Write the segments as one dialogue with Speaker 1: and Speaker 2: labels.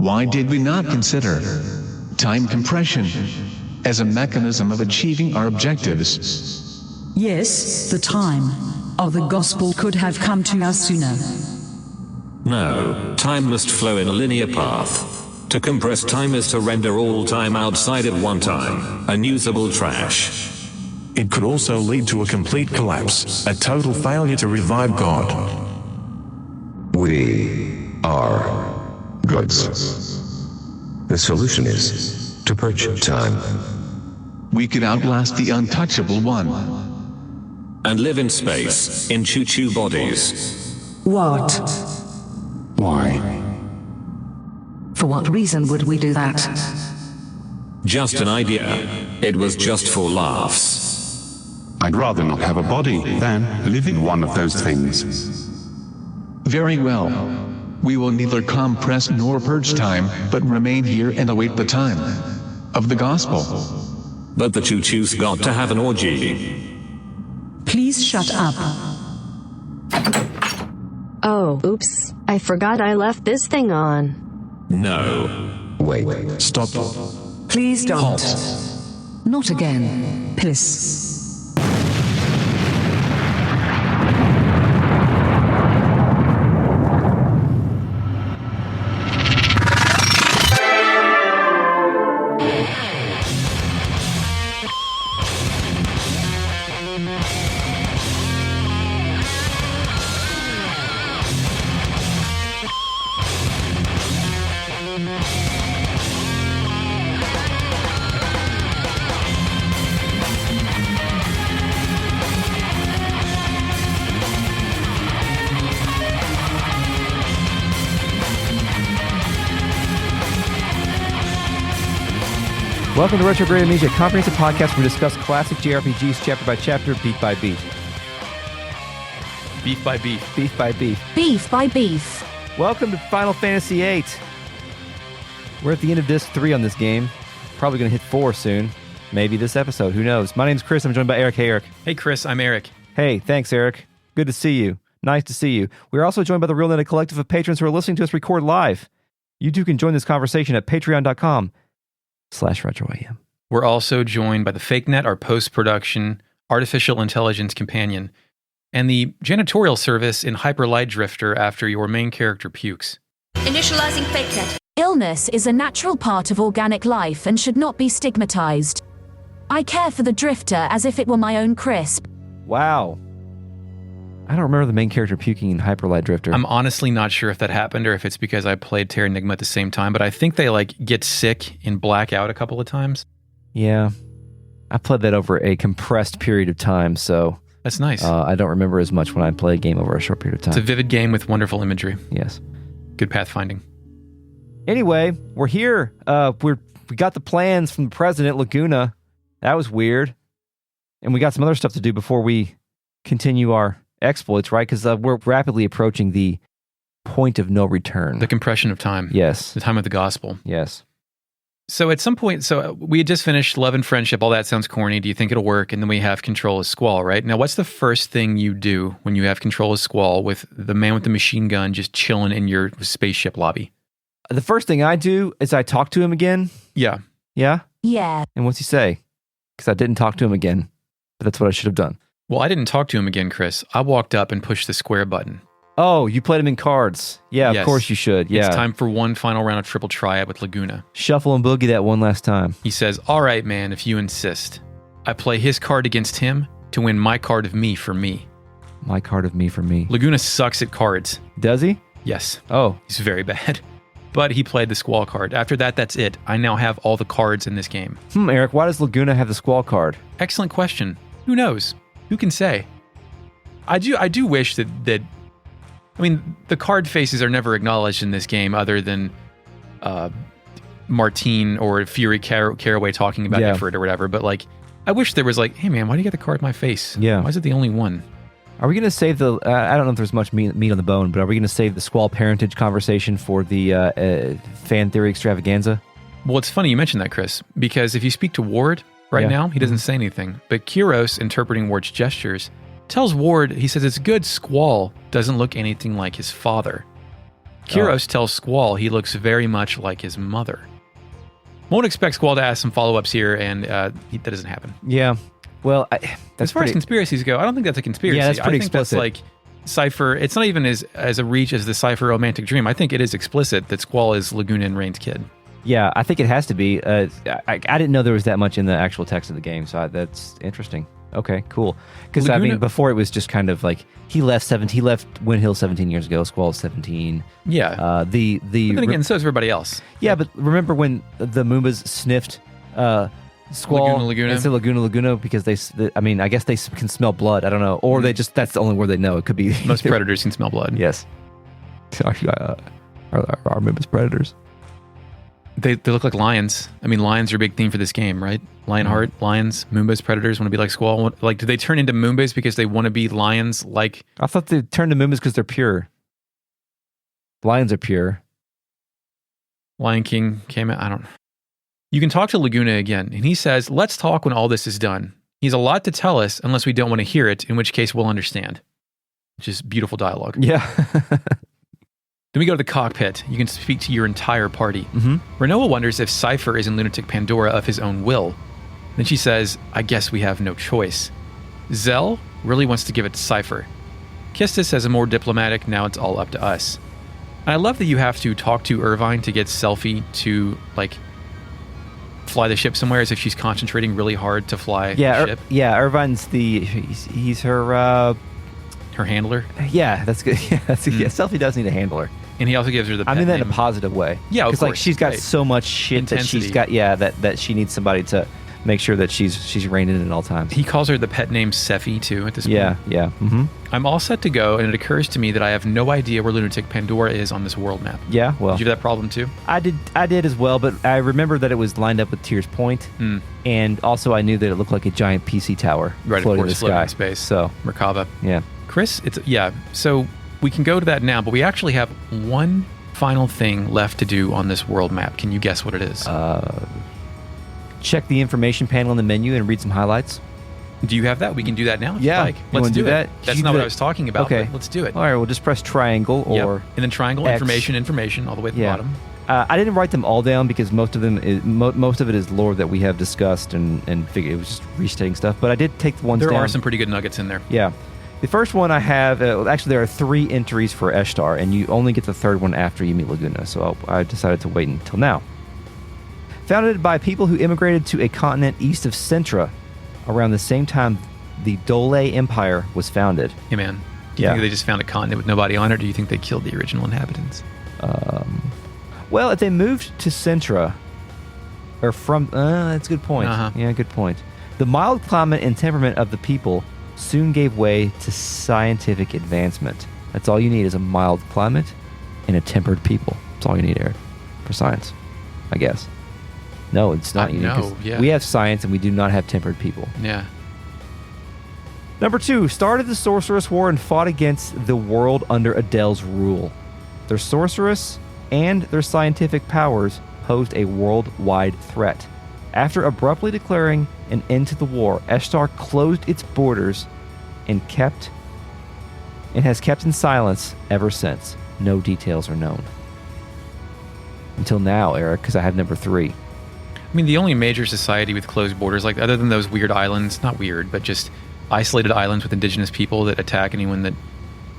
Speaker 1: Why did we not consider time compression as a mechanism of achieving our objectives?
Speaker 2: Yes, the time of the gospel could have come to us sooner.
Speaker 3: No, time must flow in a linear path. To compress time is to render all time outside of one time unusable trash.
Speaker 4: It could also lead to a complete collapse, a total failure to revive God.
Speaker 5: We are gods. The solution is to purge time.
Speaker 1: We could outlast the untouchable one.
Speaker 3: And live in space, in choo-choo bodies.
Speaker 2: What?
Speaker 4: Why?
Speaker 2: For what reason would we do that?
Speaker 3: Just an idea. It was just for laughs.
Speaker 6: I'd rather not have a body than live in one of those things.
Speaker 1: Very well. We will neither compress nor purge time, but remain here and await the time of the gospel.
Speaker 3: But the choo-choo's got to have an orgy.
Speaker 2: Please shut up.
Speaker 7: Oh, oops. I forgot I left this thing on.
Speaker 3: No.
Speaker 5: Wait.
Speaker 4: Stop.
Speaker 2: Please don't.
Speaker 4: Halt.
Speaker 2: Not again. Please.
Speaker 8: Welcome to Retrograde Amnesia, a comprehensive podcast where we discuss classic JRPGs chapter by chapter, beat by beat.
Speaker 9: Beef by beef.
Speaker 8: Beef by beef.
Speaker 7: Beef by beef.
Speaker 8: Welcome to Final Fantasy VIII. We're at the end of disc 3 on this game. Probably going to hit 4 soon. Maybe this episode. Who knows? My name's Chris. I'm joined by Eric. Hey, Eric.
Speaker 9: Hey, Chris. I'm Eric.
Speaker 8: Hey, thanks, Eric. Good to see you. Nice to see you. We're also joined by the Real Lunatic collective of patrons who are listening to us record live. You too can join this conversation at patreon.com/retroam.
Speaker 9: We're also joined by the FakeNet, our post-production artificial intelligence companion, and the janitorial service in Hyper Light Drifter after your main character pukes.
Speaker 10: Initializing FakeNet.
Speaker 11: Illness is a natural part of organic life and should not be stigmatized. I care for the Drifter as if it were my own Crisp.
Speaker 8: Wow. I don't remember the main character puking in Hyper Light Drifter.
Speaker 9: I'm honestly not sure if that happened or if it's because I played Terra Enigma at the same time, but I think they get sick and black out a couple of times.
Speaker 8: Yeah. I played that over a compressed period of time, so...
Speaker 9: That's nice.
Speaker 8: I don't remember as much when I play a game over a short period of time.
Speaker 9: It's a vivid game with wonderful imagery.
Speaker 8: Yes.
Speaker 9: Good pathfinding.
Speaker 8: Anyway, we're here. We got the plans from the president, Laguna. That was weird. And we got some other stuff to do before we continue our exploits, right? Because we're rapidly approaching the point of no return.
Speaker 9: The compression of time.
Speaker 8: Yes.
Speaker 9: The time of the gospel.
Speaker 8: Yes.
Speaker 9: So at some point, we had just finished Love and Friendship. All that sounds corny. Do you think it'll work? And then we have Control as Squall, right? Now, what's the first thing you do when you have Control as Squall with the man with the machine gun just chilling in your spaceship lobby?
Speaker 8: The first thing I do is I talk to him again.
Speaker 9: Yeah.
Speaker 8: Yeah?
Speaker 11: Yeah.
Speaker 8: And what's he say? Because I didn't talk to him again. But that's what I should have done.
Speaker 9: Well, I didn't talk to him again, Chris. I walked up and pushed the square button.
Speaker 8: Oh, you played him in cards. Yeah,
Speaker 9: Yes.
Speaker 8: Of course you should. Yeah.
Speaker 9: It's time for one final round of Triple Triad with Laguna.
Speaker 8: Shuffle and boogie that one last time.
Speaker 9: He says, all right, man, if you insist. I play his card against him to win my card of me for me.
Speaker 8: My card of me for me.
Speaker 9: Laguna sucks at cards.
Speaker 8: Does he?
Speaker 9: Yes.
Speaker 8: Oh.
Speaker 9: He's very bad. But he played the Squall card. After that, that's it. I now have all the cards in this game.
Speaker 8: Eric, why does Laguna have the Squall card?
Speaker 9: Excellent question. Who knows? Who can say? I do wish that I mean, the card faces are never acknowledged in this game other than Martine or Fury Caraway talking about Ifrit or whatever. But I wish there was hey man, why do you get the card in my face?
Speaker 8: Yeah.
Speaker 9: Why is it the only one?
Speaker 8: Are we going to save the, I don't know if there's much meat on the bone, but are we going to save the Squall parentage conversation for the fan theory extravaganza?
Speaker 9: Well, it's funny you mentioned that, Chris, because if you speak to Ward now, he doesn't say anything. But Kyros, interpreting Ward's gestures, tells Ward, he says, it's good Squall doesn't look anything like his father. Kyros tells Squall he looks very much like his mother. Won't expect Squall to ask some follow-ups here, and that doesn't happen.
Speaker 8: Yeah. Well,
Speaker 9: as far as conspiracies go, I don't think that's a conspiracy.
Speaker 8: Yeah, that's pretty
Speaker 9: I think
Speaker 8: explicit.
Speaker 9: That's like Seifer. It's not even as a reach as the Seifer romantic dream. I think it is explicit that Squall is Laguna and Rain's kid.
Speaker 8: Yeah, I think it has to be. I didn't know there was that much in the actual text of the game, so that's interesting. Okay, cool. Because I mean, before it was just kind of like he left Windhill 17 years ago. Squall is 17.
Speaker 9: Yeah.
Speaker 8: But then
Speaker 9: again, so is everybody else.
Speaker 8: Yeah, but remember when the Moombas sniffed Squall
Speaker 9: Laguna.
Speaker 8: instead of Laguna because I guess they can smell blood. I don't know, or they just that's the only word they know. It could be
Speaker 9: most predators can smell blood.
Speaker 8: Yes. Are Moombas predators?
Speaker 9: They look like lions. I mean, lions are a big theme for this game, right? Lionheart, lions, Moombas, predators want to be like Squall. Like, do they turn into Moombas because they want to be lions? Like,
Speaker 8: I thought they turned to Moombas because they're pure. Lions are pure.
Speaker 9: Lion King came out. I don't know. You can talk to Laguna again, and he says, "Let's talk when all this is done." He's a lot to tell us, unless we don't want to hear it, in which case we'll understand. Which is beautiful dialogue.
Speaker 8: Yeah.
Speaker 9: Then we go to the cockpit. You can speak to your entire party.
Speaker 8: Mm-hmm.
Speaker 9: Renoa wonders if Seifer is in Lunatic Pandora of his own will. Then she says, I guess we have no choice. Zell really wants to give it to Seifer. Kistis says a more diplomatic, now it's all up to us. And I love that you have to talk to Irvine to get Selfie to, like, fly the ship somewhere as if she's concentrating really hard to fly the ship.
Speaker 8: Yeah, Irvine's he's her...
Speaker 9: her handler?
Speaker 8: Yeah, that's good. Yeah, Selfie does need a handler.
Speaker 9: And he also gives her the pet
Speaker 8: I mean that
Speaker 9: name.
Speaker 8: in a positive way.
Speaker 9: Yeah, of
Speaker 8: course. Because like she's got so much shit
Speaker 9: intensity.
Speaker 8: that she's got. Yeah, that she needs somebody to make sure that she's reining in at all times.
Speaker 9: He calls her the pet name Seffi too at this point.
Speaker 8: Yeah. Mm-hmm.
Speaker 9: I'm all set to go, and it occurs to me that I have no idea where Lunatic Pandora is on this world map.
Speaker 8: Yeah, well,
Speaker 9: did you have that problem too?
Speaker 8: I did as well, but I remember that it was lined up with Tears Point, and also I knew that it looked like a giant PC tower floating in the sky.
Speaker 9: In space.
Speaker 8: So
Speaker 9: Merkaba.
Speaker 8: Yeah,
Speaker 9: Chris, so we can go to that now, but we actually have one final thing left to do on this world map. Can you guess what it is?
Speaker 8: Check the information panel in the menu and read some highlights.
Speaker 9: Do you have that? We can do that now.
Speaker 8: Yeah,
Speaker 9: let's do
Speaker 8: that.
Speaker 9: That's not what I was talking about. Okay, but let's do it.
Speaker 8: All right, we'll just press triangle or
Speaker 9: and then triangle
Speaker 8: X.
Speaker 9: information all the way at the bottom.
Speaker 8: I didn't write them all down because most of it is lore that we have discussed and figured it was just restating stuff. But I did take the ones down.
Speaker 9: There are some pretty good nuggets in there.
Speaker 8: Yeah. The first one I have, actually there are 3 entries for Eshtar, and you only get the third one after you meet Laguna, so I decided to wait until now. Founded by people who immigrated to a continent east of Centra around the same time the Dole Empire was founded.
Speaker 9: Hey man, do you think they just found a continent with nobody on it, or do you think they killed the original inhabitants?
Speaker 8: Well, if they moved to Centra, or from, that's a good point. Yeah, good point. The mild climate and temperament of the people soon gave way to scientific advancement. That's all you need is a mild climate and a tempered people. That's all you need, Eric, for science, I guess. No, it's not. We have science and we do not have tempered people.
Speaker 9: Yeah.
Speaker 8: Number 2, started the Sorceress War and fought against the world under Adel's rule. Their sorceress and their scientific powers posed a worldwide threat. After abruptly declaring an end to the war, Eshtar closed its borders and has kept in silence ever since. No details are known. Until now, Eric, because I have number 3.
Speaker 9: I mean, the only major society with closed borders, like other than those weird islands, not weird, but just isolated islands with indigenous people that attack anyone that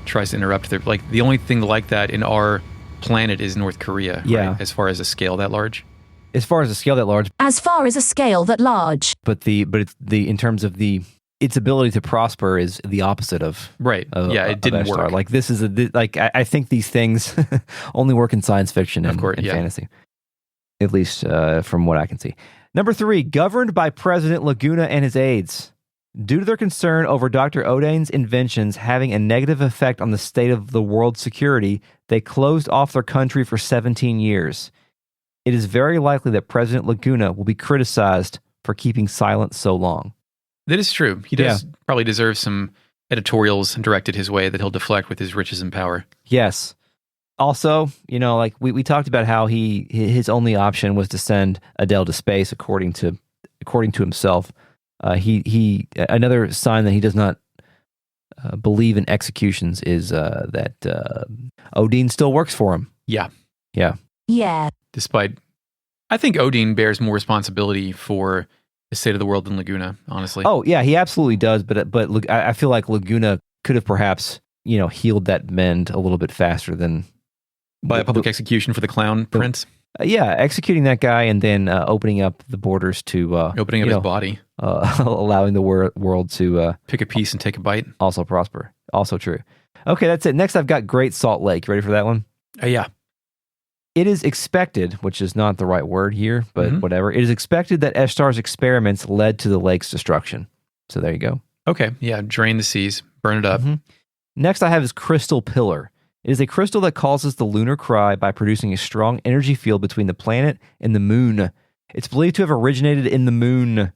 Speaker 9: tries to interrupt their, like the only thing like that in our planet is North Korea, right? As far as a scale that large.
Speaker 8: As far as a scale that large.
Speaker 11: As far as a scale that large.
Speaker 8: But it's in terms of its ability to prosper is the opposite of
Speaker 9: it didn't work.
Speaker 8: Like this is I think these things only work in science fiction and fantasy, at least from what I can see. Number 3, governed by President Laguna and his aides. Due to their concern over Dr. Odane's inventions having a negative effect on the state of the world's security, they closed off their country for 17 years. It is very likely that President Laguna will be criticized for keeping silent so long.
Speaker 9: That is true. He does probably deserve some editorials directed his way that he'll deflect with his riches and power.
Speaker 8: Yes. Also, like we talked about how his only option was to send Adel to space, according to himself. He another sign that he does not believe in executions is that Odin still works for him.
Speaker 9: Yeah.
Speaker 8: Yeah.
Speaker 11: Yeah.
Speaker 9: Despite, I think Odin bears more responsibility for the state of the world than Laguna, honestly.
Speaker 8: Oh, yeah, he absolutely does. But look, I feel like Laguna could have perhaps, healed that mend a little bit faster than...
Speaker 9: By a public execution for the clown prince?
Speaker 8: Yeah, executing that guy and then opening up the borders to...
Speaker 9: opening up his body.
Speaker 8: Allowing the world to...
Speaker 9: pick a piece and take a bite.
Speaker 8: Also prosper. Also true. Okay, that's it. Next, I've got Great Salt Lake. Ready for that one?
Speaker 9: Yeah.
Speaker 8: It is expected, which is not the right word here, but whatever. It is expected that Eshtar's experiments led to the lake's destruction. So there you go.
Speaker 9: Okay, yeah, drain the seas, burn it up.
Speaker 8: Next I have is Crystal Pillar. It is a crystal that causes the lunar cry by producing a strong energy field between the planet and the moon. It's believed to have originated in the moon.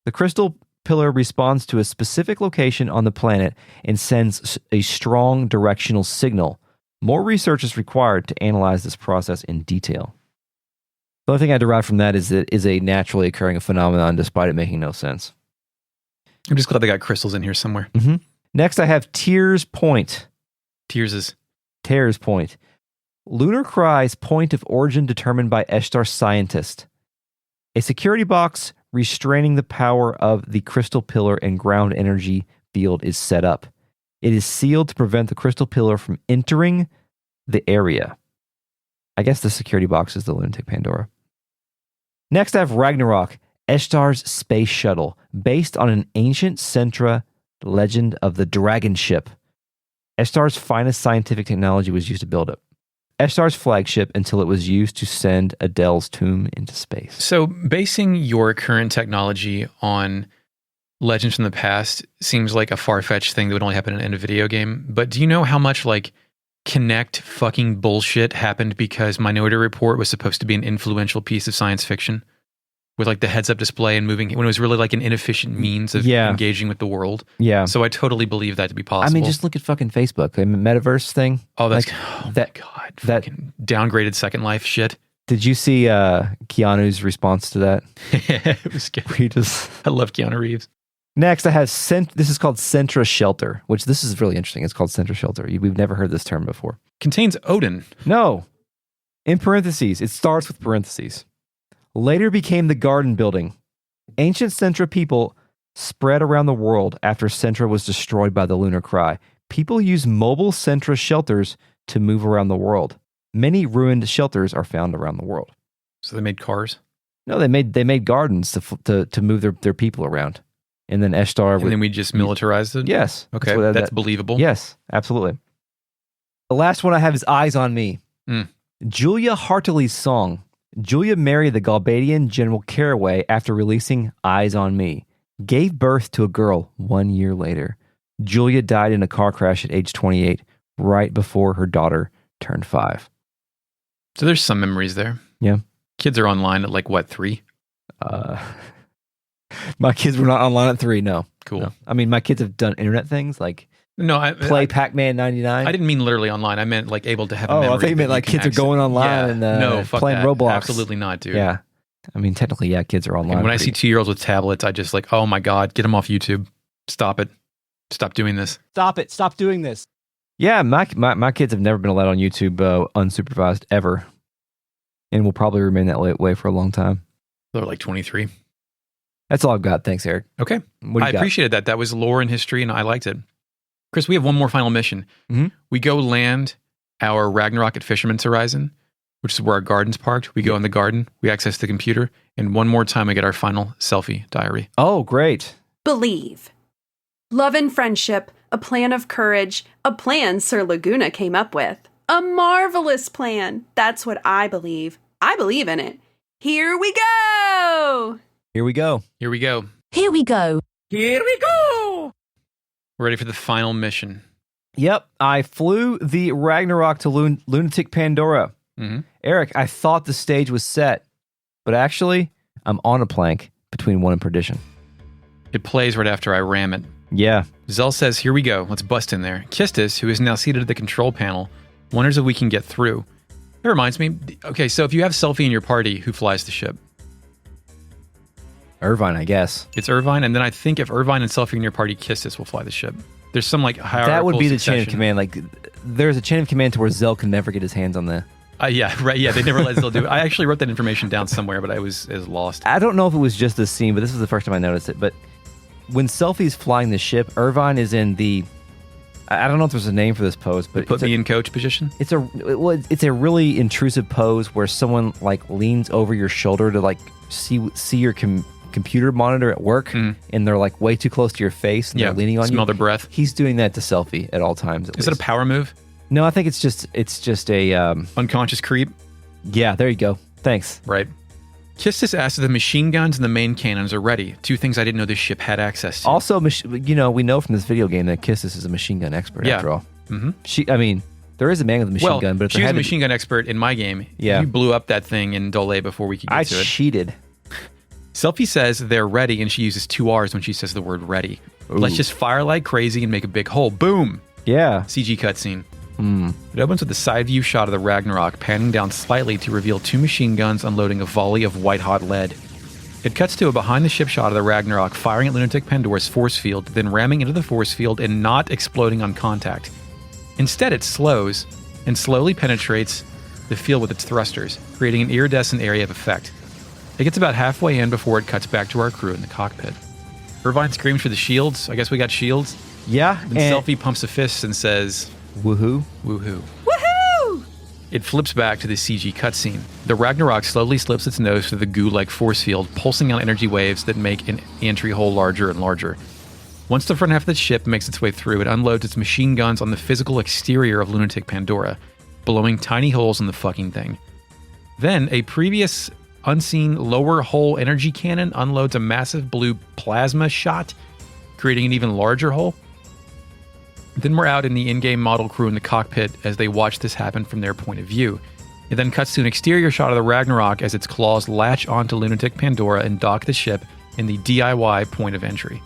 Speaker 8: The crystal pillar responds to a specific location on the planet and sends a strong directional signal. More research is required to analyze this process in detail. The only thing I derive from that is that it is a naturally occurring phenomenon despite it making no sense.
Speaker 9: I'm just glad they got crystals in here somewhere.
Speaker 8: Next, I have Tears Point.
Speaker 9: Tears
Speaker 8: Point. Lunar Cry's point of origin determined by Eshtar scientist. A security box restraining the power of the crystal pillar and ground energy field is set up. It is sealed to prevent the crystal pillar from entering the area. I guess the security box is the Lunatic Pandora. Next, I have Ragnarok, Eshtar's space shuttle, based on an ancient Sentra legend of the dragon ship. Eshtar's finest scientific technology was used to build it. Eshtar's flagship until it was used to send Adel's tomb into space.
Speaker 9: So, basing your current technology on legends from the past seems like a far-fetched thing that would only happen in a video game. But do you know how much Kinect fucking bullshit happened because Minority Report was supposed to be an influential piece of science fiction with the heads-up display and moving when it was really an inefficient means of engaging with the world?
Speaker 8: Yeah.
Speaker 9: So I totally believe that to be possible.
Speaker 8: I mean, just look at fucking Facebook. I mean, metaverse thing.
Speaker 9: Oh, that's my God. Fucking downgraded Second Life shit.
Speaker 8: Did you see Keanu's response to that?
Speaker 9: It was scary. I love Keanu Reeves.
Speaker 8: Next, I have this is called Sentra Shelter, which this is really interesting. It's called Sentra Shelter. We've never heard this term before.
Speaker 9: Contains Odin.
Speaker 8: No. In parentheses. It starts with parentheses. Later became the Garden Building. Ancient Sentra people spread around the world after Sentra was destroyed by the Lunar Cry. People use mobile Sentra shelters to move around the world. Many ruined shelters are found around the world.
Speaker 9: So they made cars?
Speaker 8: No, they made gardens to move their people around. And then Eshtar...
Speaker 9: And then we just militarized it?
Speaker 8: Yes.
Speaker 9: Okay, that's believable.
Speaker 8: Yes, absolutely. The last one I have is Eyes on Me. Julia Hartley's song. Julia married the Galbadian General Caraway after releasing Eyes on Me. Gave birth to a girl 1 year later. Julia died in a car crash at age 28, right before her daughter turned 5.
Speaker 9: So there's some memories there.
Speaker 8: Yeah.
Speaker 9: Kids are online at 3?
Speaker 8: My kids were not online at 3, no.
Speaker 9: Cool.
Speaker 8: No. I mean, my kids have done internet things play Pac-Man 99.
Speaker 9: I didn't mean literally online. I meant able to have a memory.
Speaker 8: I thought you meant kids are going online and playing Roblox.
Speaker 9: Absolutely not, dude.
Speaker 8: Yeah. I mean, technically, yeah, kids are online.
Speaker 9: And when I see 2-year-olds with tablets, I just oh my God, get them off YouTube. Stop it. Stop doing this.
Speaker 8: Stop it. Stop doing this. Yeah, my kids have never been allowed on YouTube unsupervised ever. And will probably remain that way for a long time.
Speaker 9: They're 23.
Speaker 8: That's all I've got. Thanks, Eric.
Speaker 9: Okay. I appreciated that. That was lore and history, and I liked it. Chris, we have one more final mission. We go land our Ragnarok at Fisherman's Horizon, which is where our garden's parked. We go in the garden, we access the computer, and one more time we get our final selfie diary.
Speaker 8: Oh, great.
Speaker 12: Believe. Love and friendship, a plan of courage, a plan Sir Laguna came up with. A marvelous plan. That's what I believe. I believe in it. Here we go!
Speaker 8: Here we go.
Speaker 9: Here we go.
Speaker 11: Here we go.
Speaker 12: Here we go!
Speaker 9: We're ready for the final mission.
Speaker 8: Yep, I flew the Ragnarok to Lunatic Pandora. Eric, I thought the stage was set, but actually, I'm on a plank between 1 and perdition.
Speaker 9: It plays right after I ram it.
Speaker 8: Yeah.
Speaker 9: Zell says, here we go. Let's bust in there. Kistis, who is now seated at the control panel, wonders if we can get through. That reminds me. Okay, so if you have Selfie in your party, who flies the ship?
Speaker 8: Irvine, I guess.
Speaker 9: It's Irvine, and then I think if Irvine and Selfie in your party, Kistis will fly the ship. There's some like hierarchical
Speaker 8: That would be the chain of
Speaker 9: succession.
Speaker 8: command. Like, there's a chain of command to where Zell can never get his hands on the.
Speaker 9: Yeah, right. Yeah, they never let Zell do it. I actually wrote that information down somewhere, but I was lost.
Speaker 8: I don't know if it was just this scene, but this was the first time I noticed it. But when Selfie's flying the ship, Irvine is in the. I don't know if there's a name for this pose, but
Speaker 9: Put me in coach position.
Speaker 8: It's a really intrusive pose where someone like leans over your shoulder to like see your computer monitor at work, and they're like way too close to your face, and they're leaning on you.
Speaker 9: Smell their breath.
Speaker 8: He's doing that to Selfie at all times.
Speaker 9: Is it a power move?
Speaker 8: No, I think it's just a
Speaker 9: unconscious creep.
Speaker 8: Yeah, there you go. Thanks.
Speaker 9: Right. Kistis asks if the machine guns and the main cannons are ready. Two things I didn't know this ship had access to.
Speaker 8: Also, we know from this video game that Kistis is a machine gun expert. After all, there is a man with a machine gun, but
Speaker 9: she was a machine gun expert in my game.
Speaker 8: Yeah,
Speaker 9: you blew up that thing in Dole before we could get to it.
Speaker 8: I cheated.
Speaker 9: Selfie says they're ready, and she uses 2 R's when she says the word ready.
Speaker 8: Ooh.
Speaker 9: Let's just fire like crazy and make a big hole. Boom.
Speaker 8: Yeah.
Speaker 9: CG cutscene. It opens with a side view shot of the Ragnarok, panning down slightly to reveal 2 machine guns unloading a volley of white-hot lead. It cuts to a behind-the-ship shot of the Ragnarok firing at Lunatic Pandora's force field, then ramming into the force field and not exploding on contact. Instead, it slows and slowly penetrates the field with its thrusters, creating an iridescent area of effect. It gets about halfway in before it cuts back to our crew in the cockpit. Irvine screams for the shields. I guess we got shields.
Speaker 8: Yeah.
Speaker 9: Then Selfie pumps a fist and says,
Speaker 8: "Woohoo!
Speaker 9: Woohoo!"
Speaker 12: Woohoo!
Speaker 9: It flips back to the CG cutscene. The Ragnarok slowly slips its nose through the goo-like force field, pulsing out energy waves that make an entry hole larger and larger. Once the front half of the ship makes its way through, it unloads its machine guns on the physical exterior of Lunatic Pandora, blowing tiny holes in the fucking thing. Then, a previous unseen lower hole energy cannon unloads a massive blue plasma shot, creating an even larger hole. Then we're out in the in-game model crew in the cockpit as they watch this happen from their point of view. It then cuts to an exterior shot of the Ragnarok as its claws latch onto Lunatic Pandora and dock the ship in the DIY point of entry.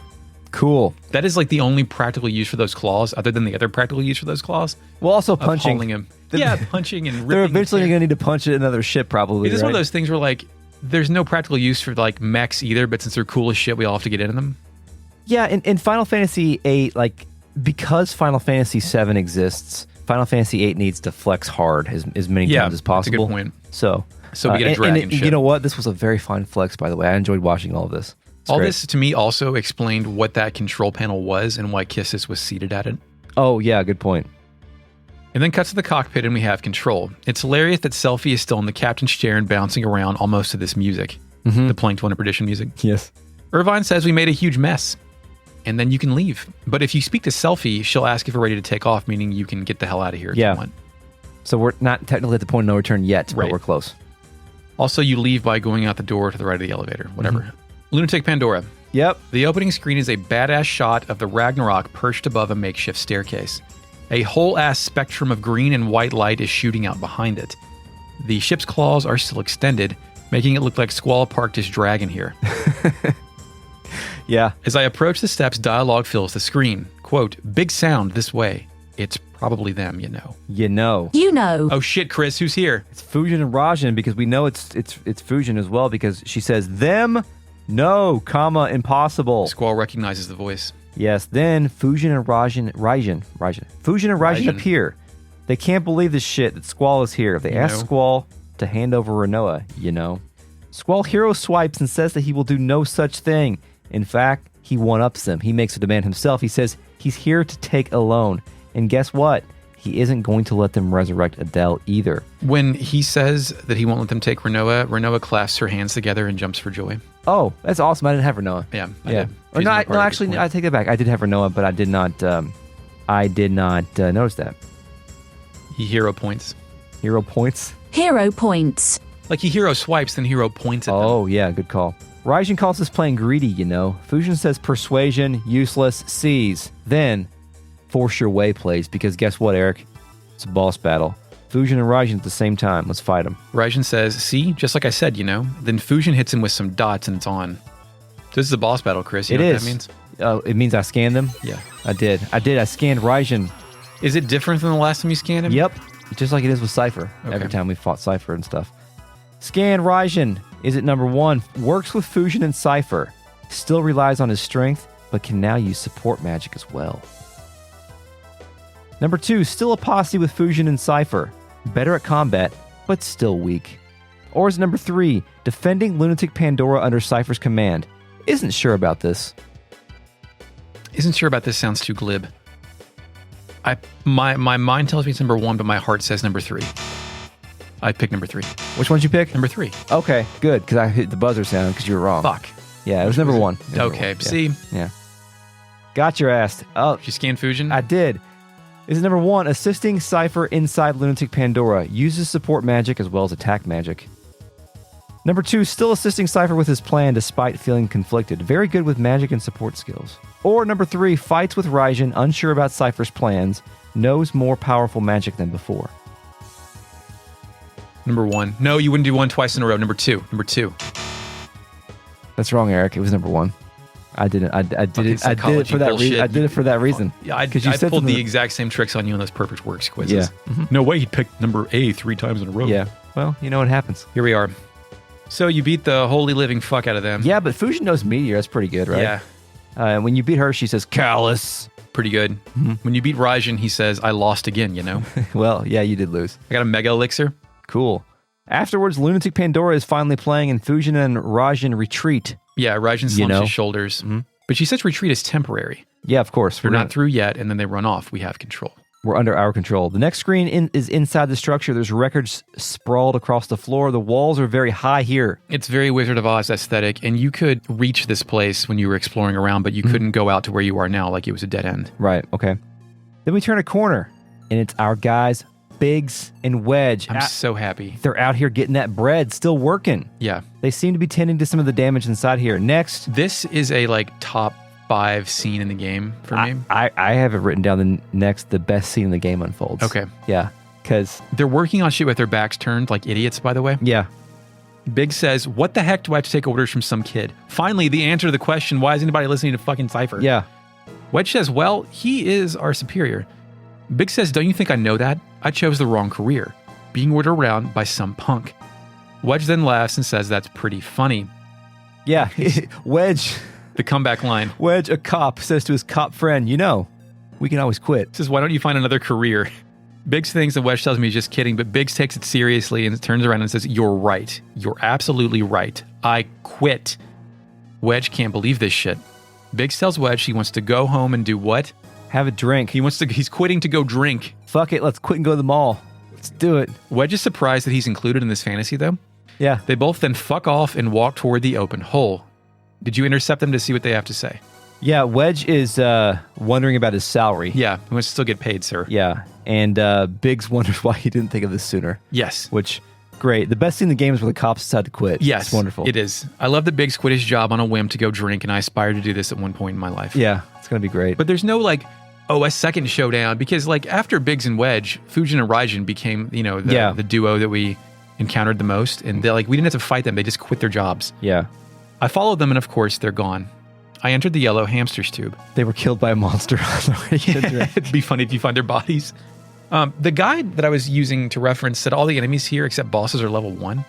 Speaker 8: Cool.
Speaker 9: That is like the only practical use for those claws, other than the other practical use for those claws.
Speaker 8: Well, also punching.
Speaker 9: Hauling him. Yeah, punching and ripping.
Speaker 8: They're eventually going to need to punch at another ship, probably.
Speaker 9: It is one of those things where, like, there's no practical use for, like, mechs either, but since they're cool as shit, we all have to get into them.
Speaker 8: Yeah, in Final Fantasy VIII, like, because Final Fantasy VII exists, Final Fantasy VIII needs to flex hard as many times as possible.
Speaker 9: That's a good point.
Speaker 8: So
Speaker 9: we get a dragon ship.
Speaker 8: You know what? This was a very fine flex, by the way. I enjoyed watching all of this.
Speaker 9: All this, to me, also explained what that control panel was and why Kissis was seated at it.
Speaker 8: Oh, yeah, good point.
Speaker 9: And then cuts to the cockpit and we have control. It's hilarious that Selfie is still in the captain's chair and bouncing around almost to this music. The Planked One Perdition music.
Speaker 8: Yes.
Speaker 9: Irvine says we made a huge mess. And then you can leave. But if you speak to Selfie, she'll ask if we're ready to take off, meaning you can get the hell out of here if you want.
Speaker 8: So we're not technically at the point of no return yet, but we're close.
Speaker 9: Also, you leave by going out the door to the right of the elevator, whatever. Lunatic Pandora.
Speaker 8: Yep.
Speaker 9: The opening screen is a badass shot of the Ragnarok perched above a makeshift staircase. A whole-ass spectrum of green and white light is shooting out behind it. The ship's claws are still extended, making it look like Squall parked his dragon here.
Speaker 8: Yeah.
Speaker 9: As I approach the steps, dialogue fills the screen. Quote, "Big sound this way. It's probably them, you know."
Speaker 8: You know.
Speaker 11: You know.
Speaker 9: Oh shit, Chris, who's here?
Speaker 8: It's Fujin and Raijin, because we know it's Fujin as well, because she says, "Them, no, comma, impossible."
Speaker 9: Squall recognizes the voice.
Speaker 8: Yes, then Fujin and Raijin appear. They can't believe this shit that Squall is here. They ask Squall to hand over Renoa, you know. Squall hero swipes and says that he will do no such thing. In fact, he one-ups them. He makes a demand himself. He says he's here to take a loan. And guess what? He isn't going to let them resurrect Adel either.
Speaker 9: When he says that he won't let them take Renoa, Renoa clasps her hands together and jumps for joy.
Speaker 8: Oh, that's awesome. I didn't have Renoa.
Speaker 9: Yeah.
Speaker 8: I take that back. I did have Renoa, but I did not notice that.
Speaker 9: He hero points.
Speaker 8: Hero points?
Speaker 11: Hero points.
Speaker 9: Like he hero swipes, then hero points at them.
Speaker 8: Oh, yeah, good call. Raijin calls this playing greedy, you know. Fujin says persuasion, useless, seize. Then, force your way plays, because guess what, Eric? It's a boss battle. Fujin and Raijin at the same time. Let's fight them.
Speaker 9: Raijin says, "See, just like I said, you know." Then Fujin hits him with some dots and it's on. This is a boss battle, Chris. You know what that means?
Speaker 8: It means I scanned them?
Speaker 9: Yeah.
Speaker 8: I did. I scanned Raijin.
Speaker 9: Is it different than the last time you scanned him?
Speaker 8: Yep. Just like it is with Seifer.
Speaker 9: Okay.
Speaker 8: Every time we fought Seifer and stuff. Scan Raijin is at number 1. Works with Fujin and Seifer. Still relies on his strength, but can now use support magic as well. Number 2, still a posse with Fujin and Seifer. Better at combat, but still weak. Or is number 3, defending Lunatic Pandora under Seifer's command. Isn't sure about this.
Speaker 9: Isn't sure about this sounds too glib. My mind tells me it's number 1, but my heart says number 3. I picked number 3.
Speaker 8: Which one did you pick?
Speaker 9: Number 3.
Speaker 8: Okay, good, because I hit the buzzer sound because you were wrong.
Speaker 9: Fuck.
Speaker 8: Yeah, it was number 1.
Speaker 9: Okay, see?
Speaker 8: Yeah. Got your ass. Oh,
Speaker 9: Did you scan Fujin?
Speaker 8: I did. This is number 1, assisting Seifer inside Lunatic Pandora. Uses support magic as well as attack magic. Number 2, still assisting Seifer with his plan despite feeling conflicted. Very good with magic and support skills. Or number 3, fights with Raijin, unsure about Seifer's plans, knows more powerful magic than before.
Speaker 9: Number 1. No, you wouldn't do 1 twice in a row. Number 2. Number 2.
Speaker 8: That's wrong, Eric. It was number 1. I did it for that reason. I did it for that reason.
Speaker 9: Yeah, I pulled the exact same tricks on you on those Perfect Works quizzes.
Speaker 8: Yeah.
Speaker 9: No way he picked number A 3 times in a row.
Speaker 8: Yeah. Well, you know what happens.
Speaker 9: Here we are. So you beat the holy living fuck out of them.
Speaker 8: Yeah, but Fujin knows Meteor. That's pretty good, right?
Speaker 9: Yeah.
Speaker 8: When you beat her, she says, callous.
Speaker 9: Pretty good. When you beat Raijin, he says, I lost again, you know?
Speaker 8: Well, yeah, you did lose.
Speaker 9: I got a mega elixir.
Speaker 8: Cool. Afterwards, Lunatic Pandora is finally playing and Fujin and Raijin retreat.
Speaker 9: Yeah, Raijin slumps his shoulders. But she says retreat is temporary.
Speaker 8: Yeah, of course.
Speaker 9: We're not through yet, and then they run off. We have control.
Speaker 8: We're under our control. The next screen is inside the structure. There's records sprawled across the floor. The walls are very high here.
Speaker 9: It's very Wizard of Oz aesthetic, and you could reach this place when you were exploring around, but you couldn't go out to where you are now like it was a dead end.
Speaker 8: Right, okay. Then we turn a corner, and it's our guys, Biggs and Wedge.
Speaker 9: I'm so happy.
Speaker 8: They're out here getting that bread, still working.
Speaker 9: Yeah.
Speaker 8: They seem to be tending to some of the damage inside here. Next.
Speaker 9: This is a top 5 scene in the game for me.
Speaker 8: I have it written down the best scene in the game unfolds.
Speaker 9: Okay.
Speaker 8: Yeah, because
Speaker 9: they're working on shit with their backs turned like idiots, by the way.
Speaker 8: Yeah.
Speaker 9: Big says, what the heck do I have to take orders from some kid? Finally, the answer to the question, why is anybody listening to fucking Seifer?
Speaker 8: Yeah.
Speaker 9: Wedge says, well, he is our superior. Big says, don't you think I know that? I chose the wrong career, being ordered around by some punk. Wedge then laughs and says that's pretty funny.
Speaker 8: Yeah, Wedge.
Speaker 9: The comeback line.
Speaker 8: Wedge, a cop, says to his cop friend, you know, we can always quit.
Speaker 9: Says, why don't you find another career? Biggs thinks that Wedge tells me he's just kidding, but Biggs takes it seriously and turns around and says, you're right. You're absolutely right. I quit. Wedge can't believe this shit. Biggs tells Wedge he wants to go home and do what?
Speaker 8: Have a drink.
Speaker 9: He's quitting to go drink.
Speaker 8: Fuck it, let's quit and go to the mall. Let's do it.
Speaker 9: Wedge is surprised that he's included in this fantasy, though.
Speaker 8: Yeah.
Speaker 9: They both then fuck off and walk toward the open hole. Did you intercept them to see what they have to say?
Speaker 8: Yeah, Wedge is wondering about his salary.
Speaker 9: Yeah, he wants to still get paid, sir.
Speaker 8: Yeah, and Biggs wonders why he didn't think of this sooner.
Speaker 9: Yes.
Speaker 8: Which, great. The best scene in the game is where the cops decide to quit.
Speaker 9: Yes.
Speaker 8: It's wonderful.
Speaker 9: It is. I love that Biggs quit his job on a whim to go drink, and I aspired to do this at one point in my life.
Speaker 8: Yeah, it's going to be great.
Speaker 9: But there's no, a second showdown, because, after Biggs and Wedge, Fujin and Raijin became, the duo that we encountered the most, and we didn't have to fight them. They just quit their jobs.
Speaker 8: Yeah.
Speaker 9: I followed them, and of course, they're gone. I entered the yellow hamster's tube.
Speaker 8: They were killed by a monster.
Speaker 9: It'd be funny if you find their bodies. The guide that I was using to reference said all the enemies here except bosses are level 1.